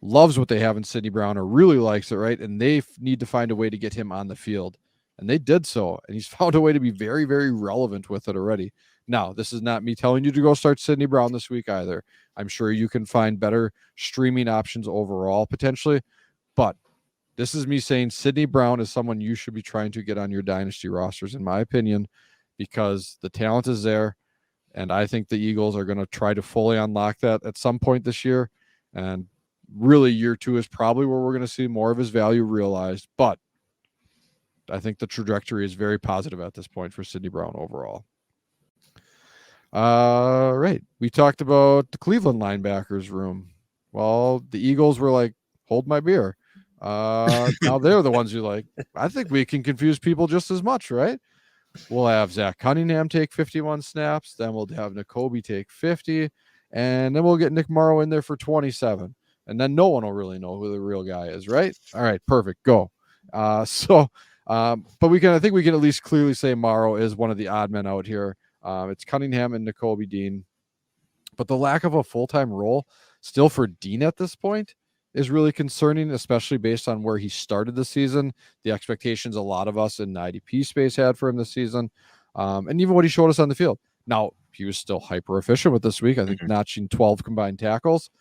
loves what they have in Sidney Brown or really likes it, right? And they need to find a way to get him on the field. And they did so. And he's found a way to be very, very relevant with it already. Now, this is not me telling you to go start Sidney Brown this week either. I'm sure you can find better streaming options overall, potentially. But this is me saying Sidney Brown is someone you should be trying to get on your dynasty rosters, in my opinion, because the talent is there. And I think the Eagles are going to try to fully unlock that at some point this year. And really, year 2 is probably where we're going to see more of his value realized. But I think the trajectory is very positive at this point for Sidney Brown overall. Right. We talked about the Cleveland linebackers room. Well, the Eagles were like, hold my beer. Now they're the ones who like, I think we can confuse people just as much, right? We'll have Zach Cunningham take 51 snaps. Then we'll have Nakobe take 50. And then we'll get Nick Morrow in there for 27. And then no one will really know who the real guy is, right? All right, perfect. Go. But I think we can at least clearly say Morrow is one of the odd men out here. It's Cunningham and Nakobe Dean. But the lack of a full-time role still for Dean at this point is really concerning, especially based on where he started the season, the expectations a lot of us in the IDP space had for him this season, and even what he showed us on the field. Now, he was still hyper efficient with this week, I think, notching 12 combined tackles.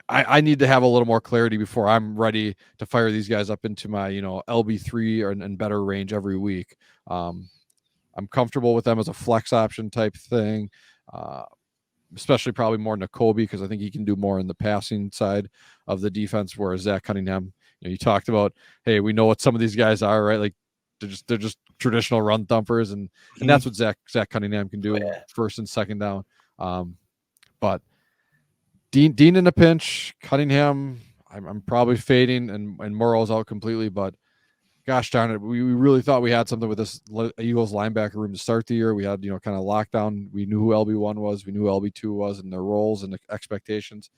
I need to have a little more clarity before I'm ready to fire these guys up into my, LB3 and better range every week. I'm comfortable with them as a flex option type thing, especially probably more Nakobe, because I think he can do more in the passing side of the defense, whereas Zach Cunningham, you talked about, hey, we know what some of these guys are, right? Like they're just traditional run thumpers, and that's what Zach Cunningham can do first and second down. But Dean in a pinch, Cunningham, I'm probably fading, and Morrow's out completely. But gosh darn it, we really thought we had something with this Eagles linebacker room to start the year. We had kind of lockdown. We knew who LB1 was, we knew who LB2 was, and their roles and the expectations.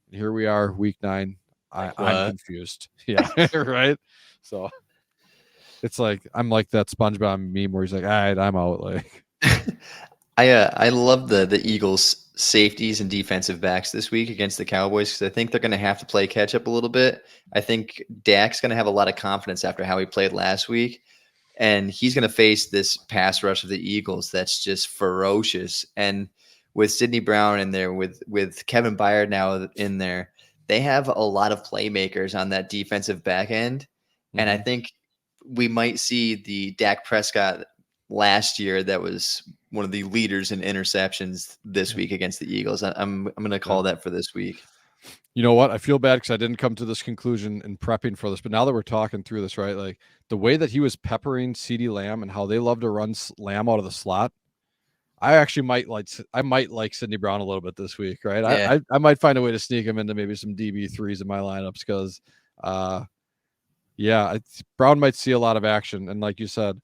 And here we are, week 9. I'm confused. Yeah, right. So it's like I'm like that SpongeBob meme where he's like, "All right, I'm out." Like, I love the Eagles safeties and defensive backs this week against the Cowboys because I think they're going to have to play catch up a little bit. I think Dak's going to have a lot of confidence after how he played last week, and he's going to face this pass rush of the Eagles that's just ferocious. And with Sidney Brown in there, with Kevin Byard now in there, they have a lot of playmakers on that defensive back end, and I think we might see the Dak Prescott last year that was one of the leaders in interceptions this week against the Eagles. I'm going to call that for this week. You know what? I feel bad because I didn't come to this conclusion in prepping for this, but now that we're talking through this, right? Like the way that he was peppering CeeDee Lamb and how they love to run Lamb out of the slot, I actually might like Sidney Brown a little bit this week, right? Yeah. I might find a way to sneak him into maybe some DB3s in my lineups because, Brown might see a lot of action, and like you said,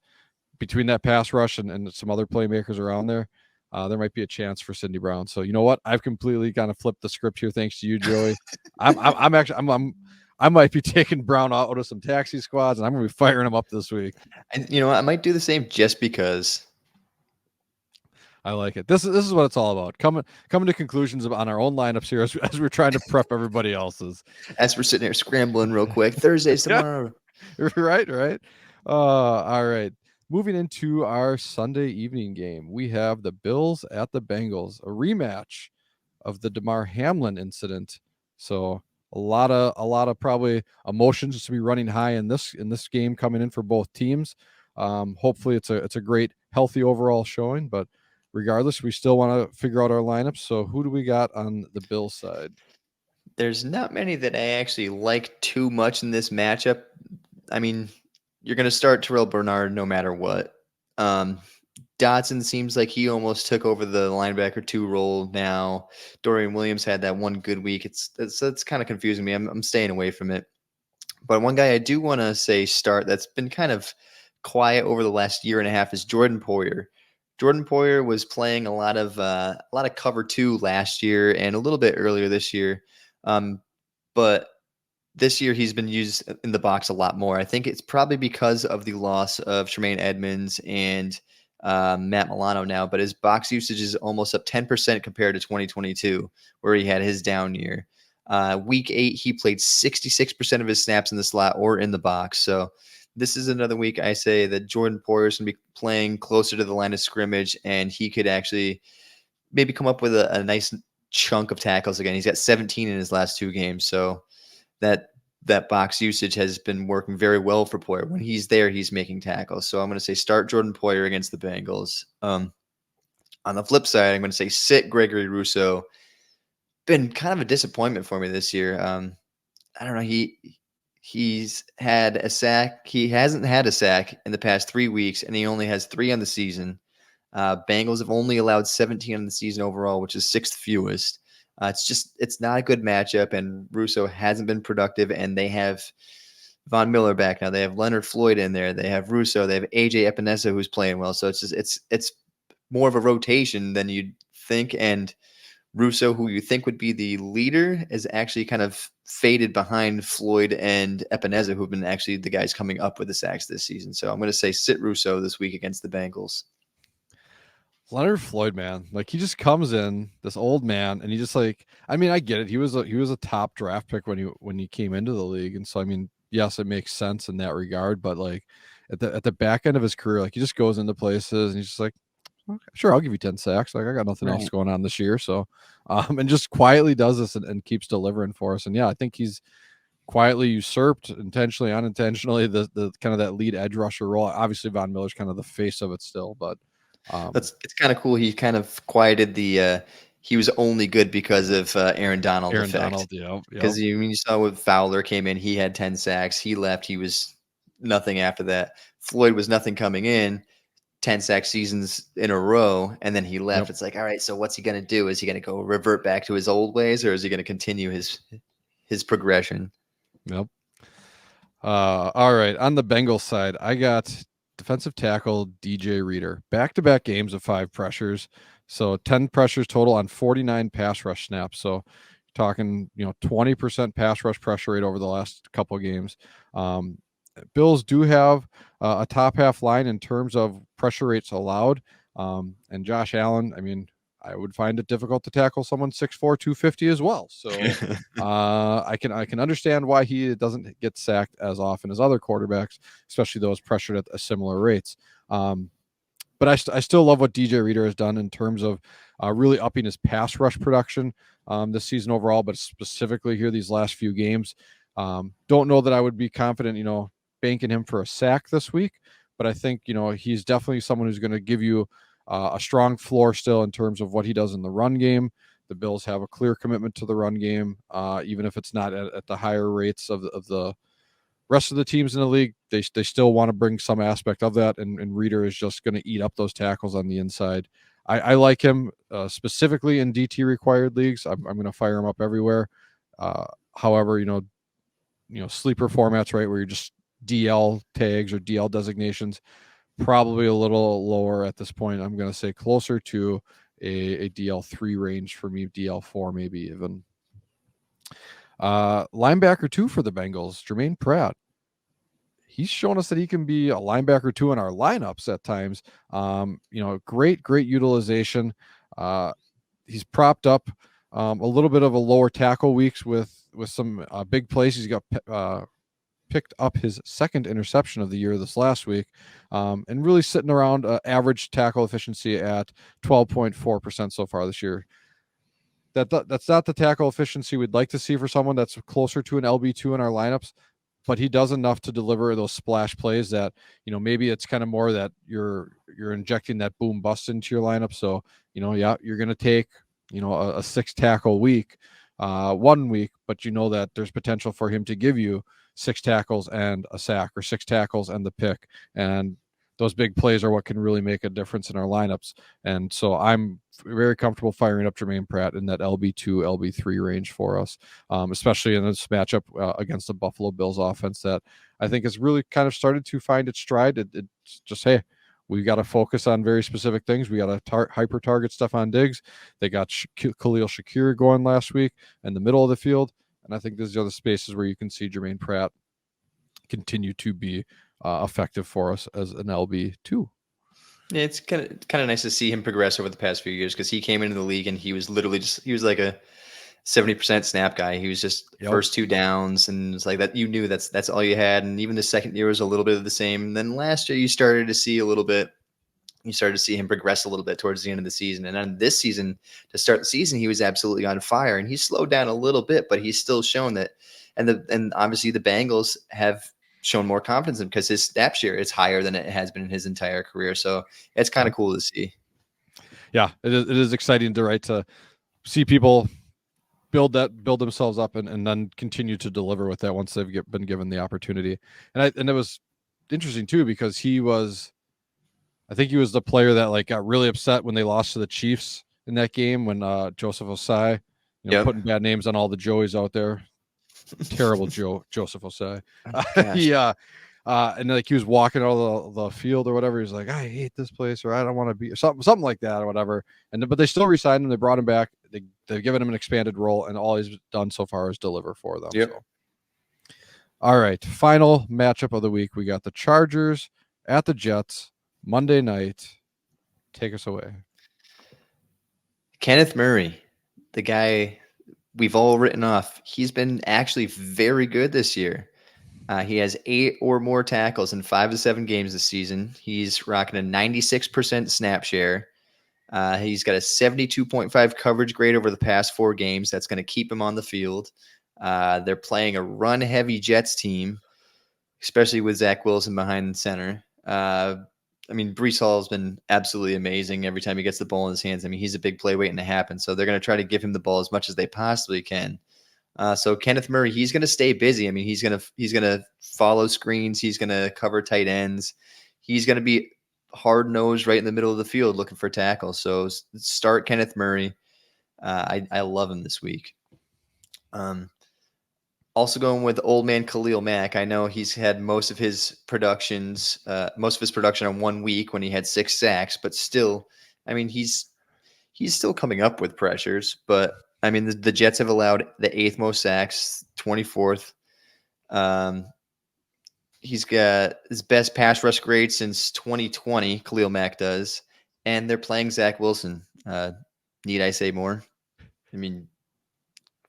between that pass rush and some other playmakers around there, there might be a chance for Sidney Brown. So you know what? I've completely kind of flipped the script here, thanks to you, Joey. I might be taking Brown out of some taxi squads, and I'm going to be firing him up this week. And I might do the same just because. I like it. This is what it's all about. Coming to conclusions on our own lineups here as we're trying to prep everybody else's. As we're sitting here scrambling real quick, Thursday's tomorrow. Right. All right. Moving into our Sunday evening game, we have the Bills at the Bengals, a rematch of the Damar Hamlin incident. So a lot of probably emotions to be running high in this game coming in for both teams. Hopefully it's a great healthy overall showing, but regardless, we still want to figure out our lineups. So who do we got on the Bills side? There's not many that I actually like too much in this matchup. I mean, you're going to start Terrell Bernard no matter what. Dotson seems like he almost took over the linebacker 2 role now. Dorian Williams had that one good week. It's kind of confusing me. I'm staying away from it. But one guy I do want to say start that's been kind of quiet over the last year and a half is Jordan Poyer. Jordan Poyer was playing a lot of cover 2 last year and a little bit earlier this year. But this year he's been used in the box a lot more. I think it's probably because of the loss of Tremaine Edmonds and Matt Milano now, but his box usage is almost up 10% compared to 2022, where he had his down year. Week 8, he played 66% of his snaps in the slot or in the box. So this is another week I say that Jordan Poyer is going to be playing closer to the line of scrimmage, and he could actually maybe come up with a nice chunk of tackles again. He's got 17 in his last 2 games. So that box usage has been working very well for Poyer. When he's there, he's making tackles. So I'm going to say start Jordan Poyer against the Bengals. On the flip side, I'm going to say sit Gregory Rousseau. Been kind of a disappointment for me this year. I don't know. He's had a sack. He hasn't had a sack in the past 3 weeks, and he only has 3 on the season. Bengals have only allowed 17 on the season overall, which is 6th fewest. It's not a good matchup, and Russo hasn't been productive, and they have Von Miller back now. They have Leonard Floyd in there. They have Russo. They have AJ Epinesa who's playing well. So it's more of a rotation than you'd think, and Russo, who you think would be the leader, is actually kind of faded behind Floyd and Epinesa, who've been actually the guys coming up with the sacks this season. So I'm going to say sit Russo this week against the Bengals. Leonard Floyd, man, like he just comes in, this old man, and he just I mean, I get it. He was a top draft pick when he came into the league, and so I mean, yes, it makes sense in that regard. But like at the back end of his career, like he just goes into places and he's just like, okay, sure, I'll give you 10 sacks. Like I got nothing else going on this year, so and just quietly does this and keeps delivering for us. And yeah, I think he's quietly usurped, intentionally, unintentionally, the kind of that lead edge rusher role. Obviously, Von Miller's kind of the face of it still, but. It's kind of cool. He kind of quieted the. He was only good because of Aaron Donald. Because you saw when Fowler came in, he had 10 sacks. He left, he was nothing after that. Floyd was nothing coming in, 10 sack seasons in a row, and then he left. Yep. It's like, all right, so what's he going to do? Is he going to go revert back to his old ways, or is he going to continue his progression? Yep. All right. On the Bengals side, I got defensive tackle DJ Reader. Back-to-back games of 5 pressures. So 10 pressures total on 49 pass rush snaps. So talking, 20% pass rush pressure rate over the last couple of games. Bills do have a top half line in terms of pressure rates allowed. And Josh Allen, I mean, I would find it difficult to tackle someone 6'4", 250 as well. So I can understand why he doesn't get sacked as often as other quarterbacks, especially those pressured at similar rates. But I still love what DJ Reader has done in terms of really upping his pass rush production this season overall, but specifically here these last few games. Don't know that I would be confident, banking him for a sack this week, but I think, he's definitely someone who's going to give you a strong floor still in terms of what he does in the run game. The Bills have a clear commitment to the run game, even if it's not at the higher rates of the rest of the teams in the league. They still want to bring some aspect of that, and Reader is just going to eat up those tackles on the inside. I like him specifically in DT required leagues. I'm going to fire him up everywhere. However, sleeper formats, right, where you're just DL tags or DL designations, probably a little lower at this point. I'm going to say closer to a DL3 range for me, DL4 maybe even. Linebacker 2 for the Bengals, Jermaine Pratt. He's shown us that he can be a linebacker 2 in our lineups at times. Great utilization. He's propped up a little bit of a lower tackle weeks with some big plays. He's got picked up his second interception of the year this last week, and really sitting around average tackle efficiency at 12.4% so far this year. That's not the tackle efficiency we'd like to see for someone that's closer to an LB2 in our lineups, but he does enough to deliver those splash plays that, maybe it's kind of more that you're injecting that boom bust into your lineup. So, you're going to take, a 6 tackle week, 1 week, but that there's potential for him to give you 6 tackles and a sack, or 6 tackles and the pick. And those big plays are what can really make a difference in our lineups. And so I'm very comfortable firing up Jermaine Pratt in that LB2, LB3 range for us, especially in this matchup against the Buffalo Bills offense that I think has really kind of started to find its stride. It's just, hey, we got to focus on very specific things. We got to hyper target stuff on Diggs. They got Khalil Shakir going last week in the middle of the field. And I think there's the other spaces where you can see Jermaine Pratt continue to be effective for us as an LB2. Yeah, it's kind of nice to see him progress over the past few years, because he came into the league and he was literally he was like a 70% snap guy. He was just first 2 downs, and it's like that. You knew that's all you had. And even the second year was a little bit of the same. And then last year you started to see a little bit. You started to see him progress a little bit towards the end of the season. And then this season, to start the season, he was absolutely on fire. And he slowed down a little bit, but he's still shown that. And obviously the Bengals have shown more confidence in him, because his snap share is higher than it has been in his entire career. So it's kind of cool to see. Yeah, it is exciting to see people build themselves up and then continue to deliver with that once they've been given the opportunity. And it was interesting too, because I think he was the player that got really upset when they lost to the Chiefs in that game, when Joseph Osai, putting bad names on all the Joeys out there. Terrible Joseph Osai. And he was walking out of the field or whatever. He's like, I hate this place, or I don't want to be, something like that or whatever. But they still re-signed him. They brought him back. They've given him an expanded role, and all he's done so far is deliver for them. Yep. So. All right, final matchup of the week. We got the Chargers at the Jets Monday night. Take us away. Kenneth Murray, the guy we've all written off. He's been actually very good this year. He has 8 or more tackles in 5 to 7 games this season. He's rocking a 96% snap share. He's got a 72.5 coverage grade over the past 4 games. That's going to keep him on the field. They're playing a run-heavy Jets team, especially with Zach Wilson behind the center. Breece Hall has been absolutely amazing every time he gets the ball in his hands. He's a big play waiting to happen. So they're going to try to give him the ball as much as they possibly can. So Kenneth Murray, he's going to stay busy. He's going to follow screens. He's going to cover tight ends. He's going to be hard-nosed right in the middle of the field looking for tackles. So start Kenneth Murray. I love him this week. Also going with old man Khalil Mack. I know he's had most of his production on 1 week when he had 6 sacks, but still, I mean, he's still coming up with pressures. But I mean, the Jets have allowed the 8th most sacks, 24th. He's got his best pass rush grade since 2020. Khalil Mack does, and they're playing Zach Wilson. Need I say more? I mean,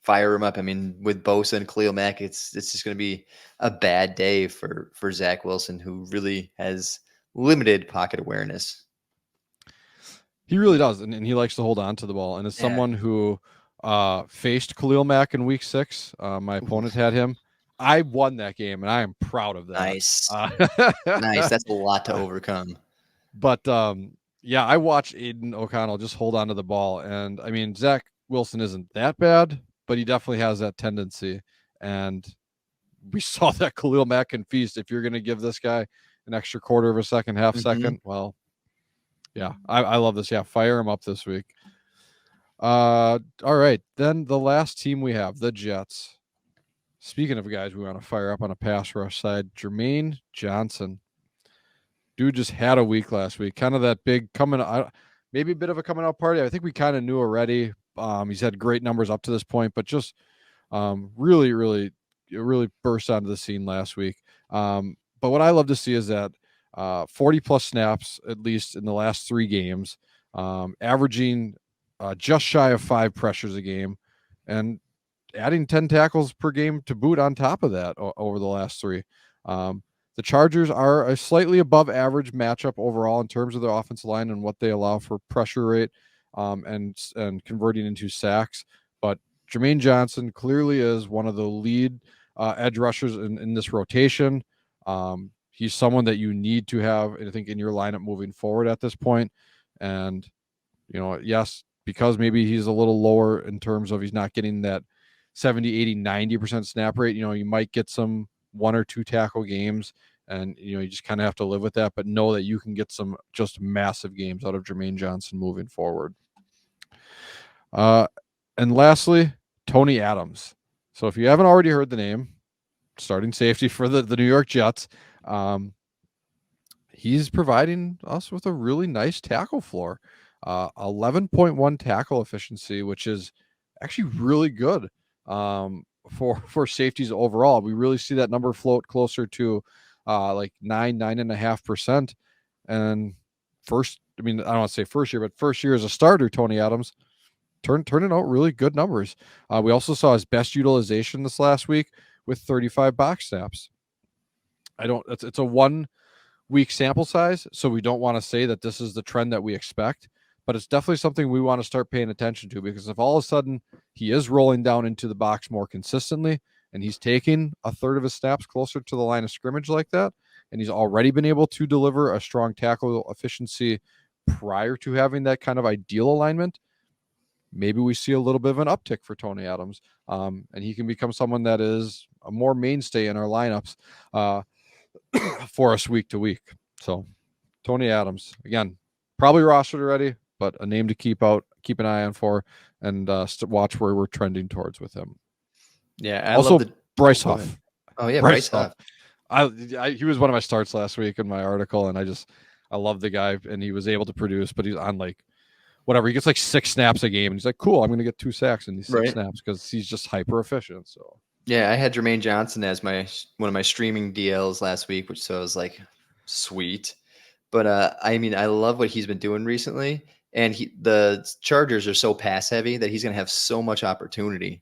fire him up. I mean, with Bosa and Khalil Mack, it's just going to be a bad day for Zach Wilson, who really has limited pocket awareness. He really does, and he likes to hold on to the ball. And as someone who faced Khalil Mack in Week 6, my opponent had him. I won that game, and I am proud of that. Nice, nice. That's a lot to overcome. But yeah, I watched Aiden O'Connell just hold on to the ball, and I mean, Zach Wilson isn't that bad, but he definitely has that tendency. And we saw that Khalil Mack can feast. If you're going to give this guy an extra quarter of a second, half second, well, yeah, I love this. Yeah, fire him up this week. All right, then the last team we have, the Jets. Speaking of guys we want to fire up on a pass rush side, Jermaine Johnson. Dude just had a week last week. Kind of that big coming out, maybe a bit of a coming out party. I think we kind of knew already. He's had great numbers up to this point, but just really burst onto the scene last week. But what I love to see is that 40 plus snaps, at least in the last 3 games, averaging just shy of 5 pressures a game, and adding 10 tackles per game to boot on top of that over the last 3. The Chargers are a slightly above average matchup overall in terms of their offensive line and what they allow for pressure rate and converting into sacks. But Jermaine Johnson clearly is one of the lead edge rushers in this rotation. He's someone that you need to have, I think, in your lineup moving forward at this point. And, yes, because maybe he's a little lower in terms of he's not getting that 70, 80, 90% snap rate. You might get some 1 or 2 tackle games, and you just kind of have to live with that, but know that you can get some just massive games out of Jermaine Johnson moving forward. And lastly, Tony Adams. So if you haven't already heard the name, starting safety for the New York Jets, he's providing us with a really nice tackle floor. 11.1 tackle efficiency, which is actually really good for safeties overall. We really see that number float closer to like 9.5%. And I don't want to say first year, but first year as a starter, Tony Adams turning out really good numbers. We also saw his best utilization this last week with 35 box snaps. It's a 1 week sample size, so we don't want to say that this is the trend that we expect, but it's definitely something we want to start paying attention to, because if all of a sudden he is rolling down into the box more consistently and he's taking a third of his snaps closer to the line of scrimmage like that, and he's already been able to deliver a strong tackle efficiency prior to having that kind of ideal alignment, maybe we see a little bit of an uptick for Tony Adams, and he can become someone that is a more mainstay in our lineups for us week to week. So Tony Adams, again, probably rostered already, but a name to keep an eye on for, and watch where we're trending towards with him. Yeah. I also love Bryce Huff. Oh yeah, Bryce Huff. He was one of my starts last week in my article, and I love the guy, and he was able to produce, but he's on like whatever. He gets like 6 snaps a game, and he's like, cool, I'm going to get 2 sacks in these 6 snaps because he's just hyper efficient. So yeah, I had Jermaine Johnson as one of my streaming DLs last week, so I was like, sweet. But I mean, I love what he's been doing recently, and the Chargers are so pass heavy that he's going to have so much opportunity.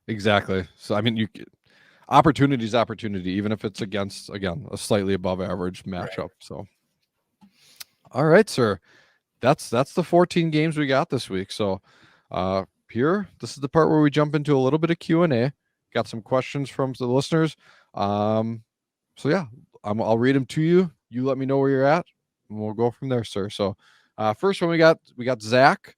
Exactly. So I mean, opportunity is opportunity, even if it's against, again, a slightly above average matchup. Right. So, all right, sir, that's the 14 games we got this week. So, here, this is the part where we jump into a little bit of Q&A. Got some questions from the listeners. So yeah, I'll read them to you. You let me know where you're at, and we'll go from there, sir. So, first one we got Zach.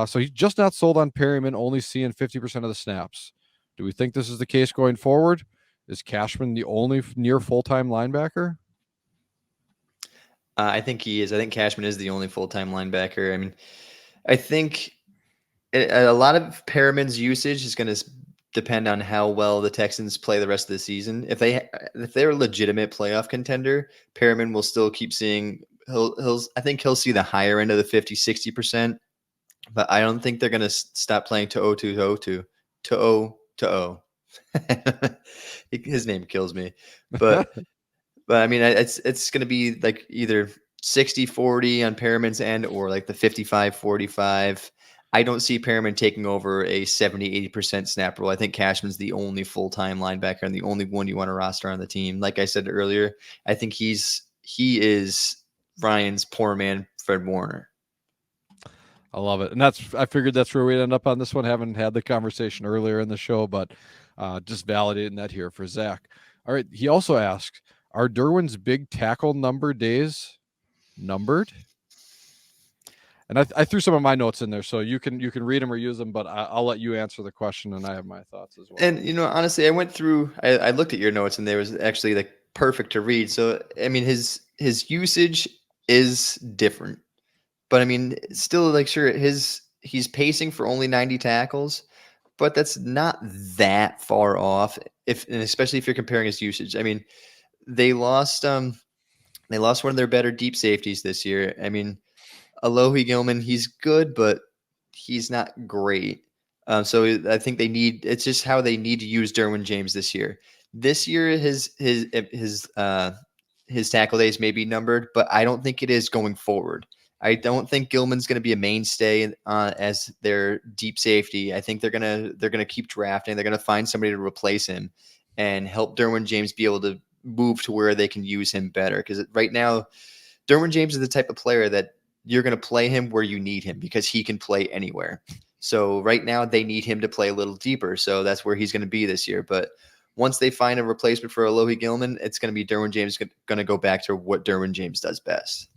So he's just not sold on Perryman, only seeing 50% of the snaps. Do we think this is the case going forward? Is Cashman the only near full-time linebacker? I think he is. I think Cashman is the only full-time linebacker. I mean, I think A lot of Perriman's usage is going to depend on how well the Texans play the rest of the season. If they're a legitimate playoff contender, Perriman will still keep seeing I think he'll see the higher end of the 50-60%, but I don't think they're going to stop playing to 0 His name kills me. But I mean, it's going to be like either 60-40 on Perriman's end or like the 55-45. I don't see Perriman taking over a 70-80% snap role. I think Cashman's the only full-time linebacker and the only one you want to roster on the team. Like I said earlier, I think he is Ryan's poor man, Fred Warner. I love it. And I figured that's where we'd end up on this one. Haven't had the conversation earlier in the show, but just validating that here for Zach. All right. He also asked, are Derwin's big tackle number days numbered? And I threw some of my notes in there, so you can read them or use them, but I'll let you answer the question, and I have my thoughts as well. And honestly, I went through. I looked at your notes, and there was actually like perfect to read. So I mean, his usage is different, but I mean, still like sure he's pacing for only 90 tackles, but that's not that far off. And especially if you're comparing his usage. I mean, they lost one of their better deep safeties this year. I mean, Alohi Gilman, he's good, but he's not great. So I think it's just how they need to use Derwin James this year. This year, his tackle days may be numbered, but I don't think it is going forward. I don't think Gilman's going to be a mainstay as their deep safety. I think they're gonna keep drafting. They're gonna find somebody to replace him and help Derwin James be able to move to where they can use him better. Because right now, Derwin James is the type of player that you're going to play him where you need him because he can play anywhere. So right now they need him to play a little deeper. So that's where he's going to be this year. But once they find a replacement for Alohi Gilman, it's going to be Derwin James going to go back to what Derwin James does best.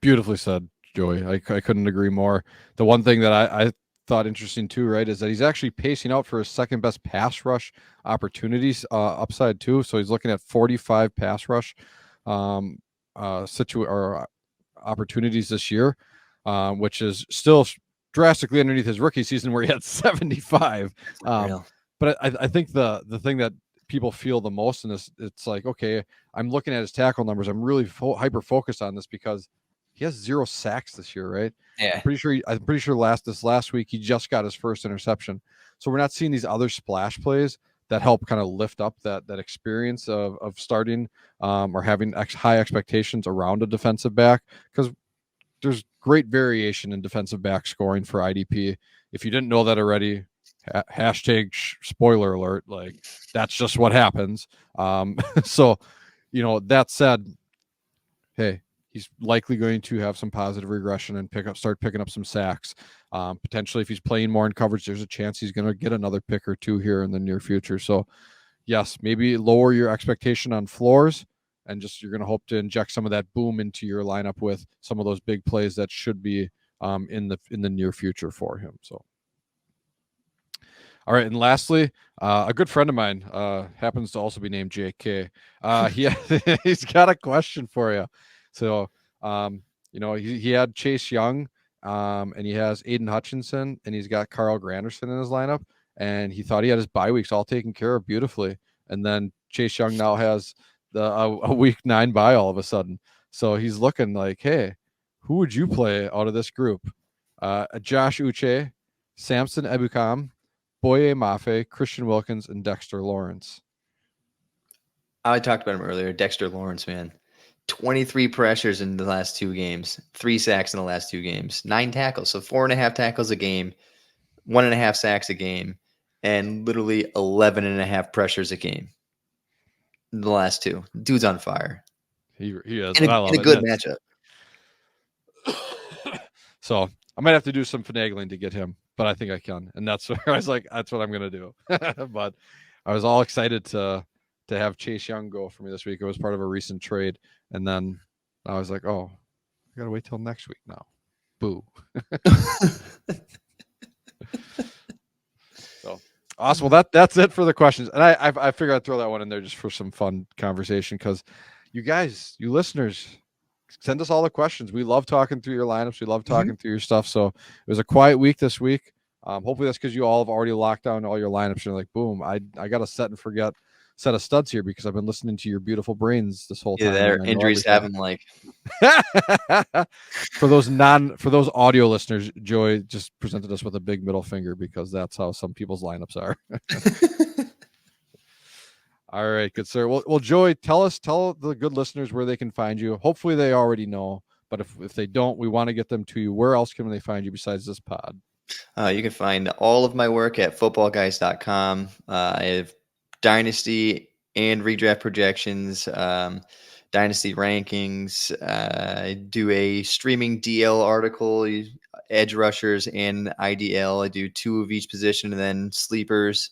Beautifully said, Joey. I couldn't agree more. The one thing that I thought interesting too, right, is that he's actually pacing out for his second best pass rush opportunities upside too. So he's looking at 45 pass rush opportunities this year, which is still drastically underneath his rookie season where he had 75. But I think the thing that people feel the most in this, it's like, okay, I'm looking at his tackle numbers. I'm really hyper focused on this because he has 0 sacks this year, right? Yeah. I'm pretty sure last week he just got his first interception. So we're not seeing these other splash plays that help kind of lift up that experience of starting or having high expectations around a defensive back, because there's great variation in defensive back scoring for IDP. If you didn't know that already, hashtag spoiler alert, like that's just what happens. So, that said, hey, he's likely going to have some positive regression and start picking up some sacks. Potentially, if he's playing more in coverage, there's a chance he's going to get another pick or two here in the near future. So, yes, maybe lower your expectation on floors, and just you're going to hope to inject some of that boom into your lineup with some of those big plays that should be in the near future for him. So, all right, and lastly, a good friend of mine happens to also be named JK. He's got a question for you. So, he had Chase Young, and he has Aiden Hutchinson, and he's got Carl Granderson in his lineup, and he thought he had his bye weeks all taken care of beautifully. And then Chase Young now has a week 9 bye all of a sudden. So he's looking like, hey, who would you play out of this group? Josh Uche, Samson Ebukam, Boye Mafe, Christian Wilkins, and Dexter Lawrence. I talked about him earlier. Dexter Lawrence, man. 23 pressures in the last 2 games, 3 sacks in the last 2 games, 9 tackles. So 4.5 tackles a game, 1.5 sacks a game, and literally 11.5 pressures a game in the last 2. Dude's on fire. He is. In a good matchup. So I might have to do some finagling to get him, but I think I can. And that's where I was like, that's what I'm going to do. But I was all excited to have Chase Young go for me this week. It was part of a recent trade. And then I was like, oh, I got to wait till next week now. Boo. So awesome. Well, that's it for the questions. And I figured I'd throw that one in there just for some fun conversation, because you guys, you listeners, send us all the questions. We love talking through your lineups. We love talking through your stuff. So it was a quiet week this week. Hopefully that's because you all have already locked down all your lineups. And you're like, boom, I got a set and forget set of studs here because I've been listening to your beautiful brains this whole time. Yeah, injuries have them like. For those audio listeners, Joey just presented us with a big middle finger because that's how some people's lineups are. All right, good sir. Well, Joey, tell the good listeners where they can find you. Hopefully they already know, but if they don't, we want to get them to you. Where else can they find you besides this pod? You can find all of my work at footballguys.com. I have dynasty and redraft projections, dynasty rankings. I do a streaming DL article, edge rushers and IDL. I do 2 of each position and then sleepers.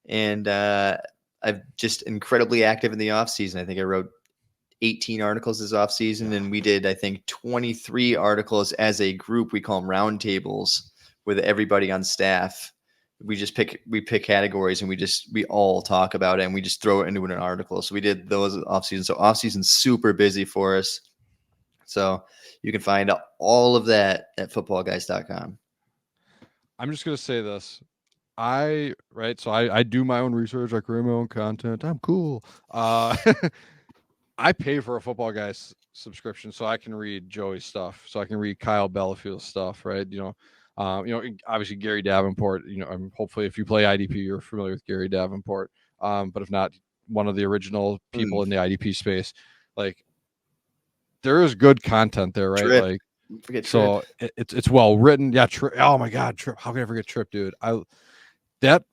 And I'm just incredibly active in the off season. I think I wrote 18 articles this off season, and we did, I think, 23 articles as a group. We call them roundtables with everybody on staff. We pick categories and we all talk about it and we just throw it into an article. So we did those off season. So off season's super busy for us. So you can find all of that at footballguys.com. I'm just going to say this. I do my own research. I create my own content. I'm cool. I pay for a Football Guys subscription so I can read Joey's stuff. So I can read Kyle Bellafield's stuff, right? Obviously Gary Davenport, hopefully if you play IDP, you're familiar with Gary Davenport. But if not, one of the original people in the IDP space, like there is good content there, right? Trip. Like, forget so it's well written. Yeah. Oh my God. Trip. How can I forget Trip, dude? That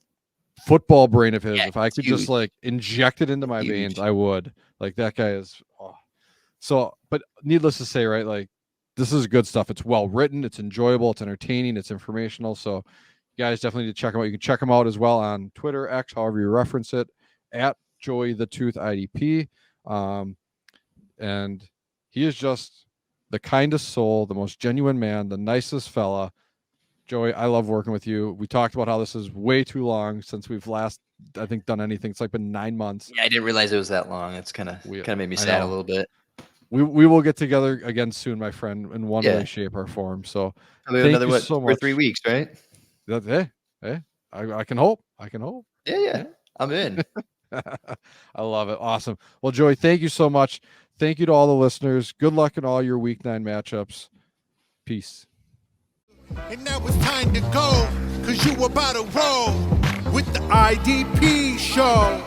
football brain of his, if I could just like inject it into my veins, I would. Like that guy is. So, but needless to say, right? Like, this is good stuff. It's well written. It's enjoyable. It's entertaining. It's informational. So you guys definitely need to check them out. You can check them out as well on Twitter, X, however you reference it, at Joey the Tooth IDP. And he is just the kindest soul, the most genuine man, the nicest fella. Joey, I love working with you. We talked about how this is way too long since we've last, I think, done anything. It's like been 9 months. Yeah, I didn't realize it was that long. It's kind of made me sad a little bit. We will get together again soon, my friend, in one way, shape, or form. So thank you so much. For 3 weeks, right? Hey, I can hope. Yeah. I'm in. I love it. Awesome. Well, Joey, thank you so much. Thank you to all the listeners. Good luck in all your Week 9 matchups. Peace. And now it's time to go, 'cause you about to roll with the IDP show.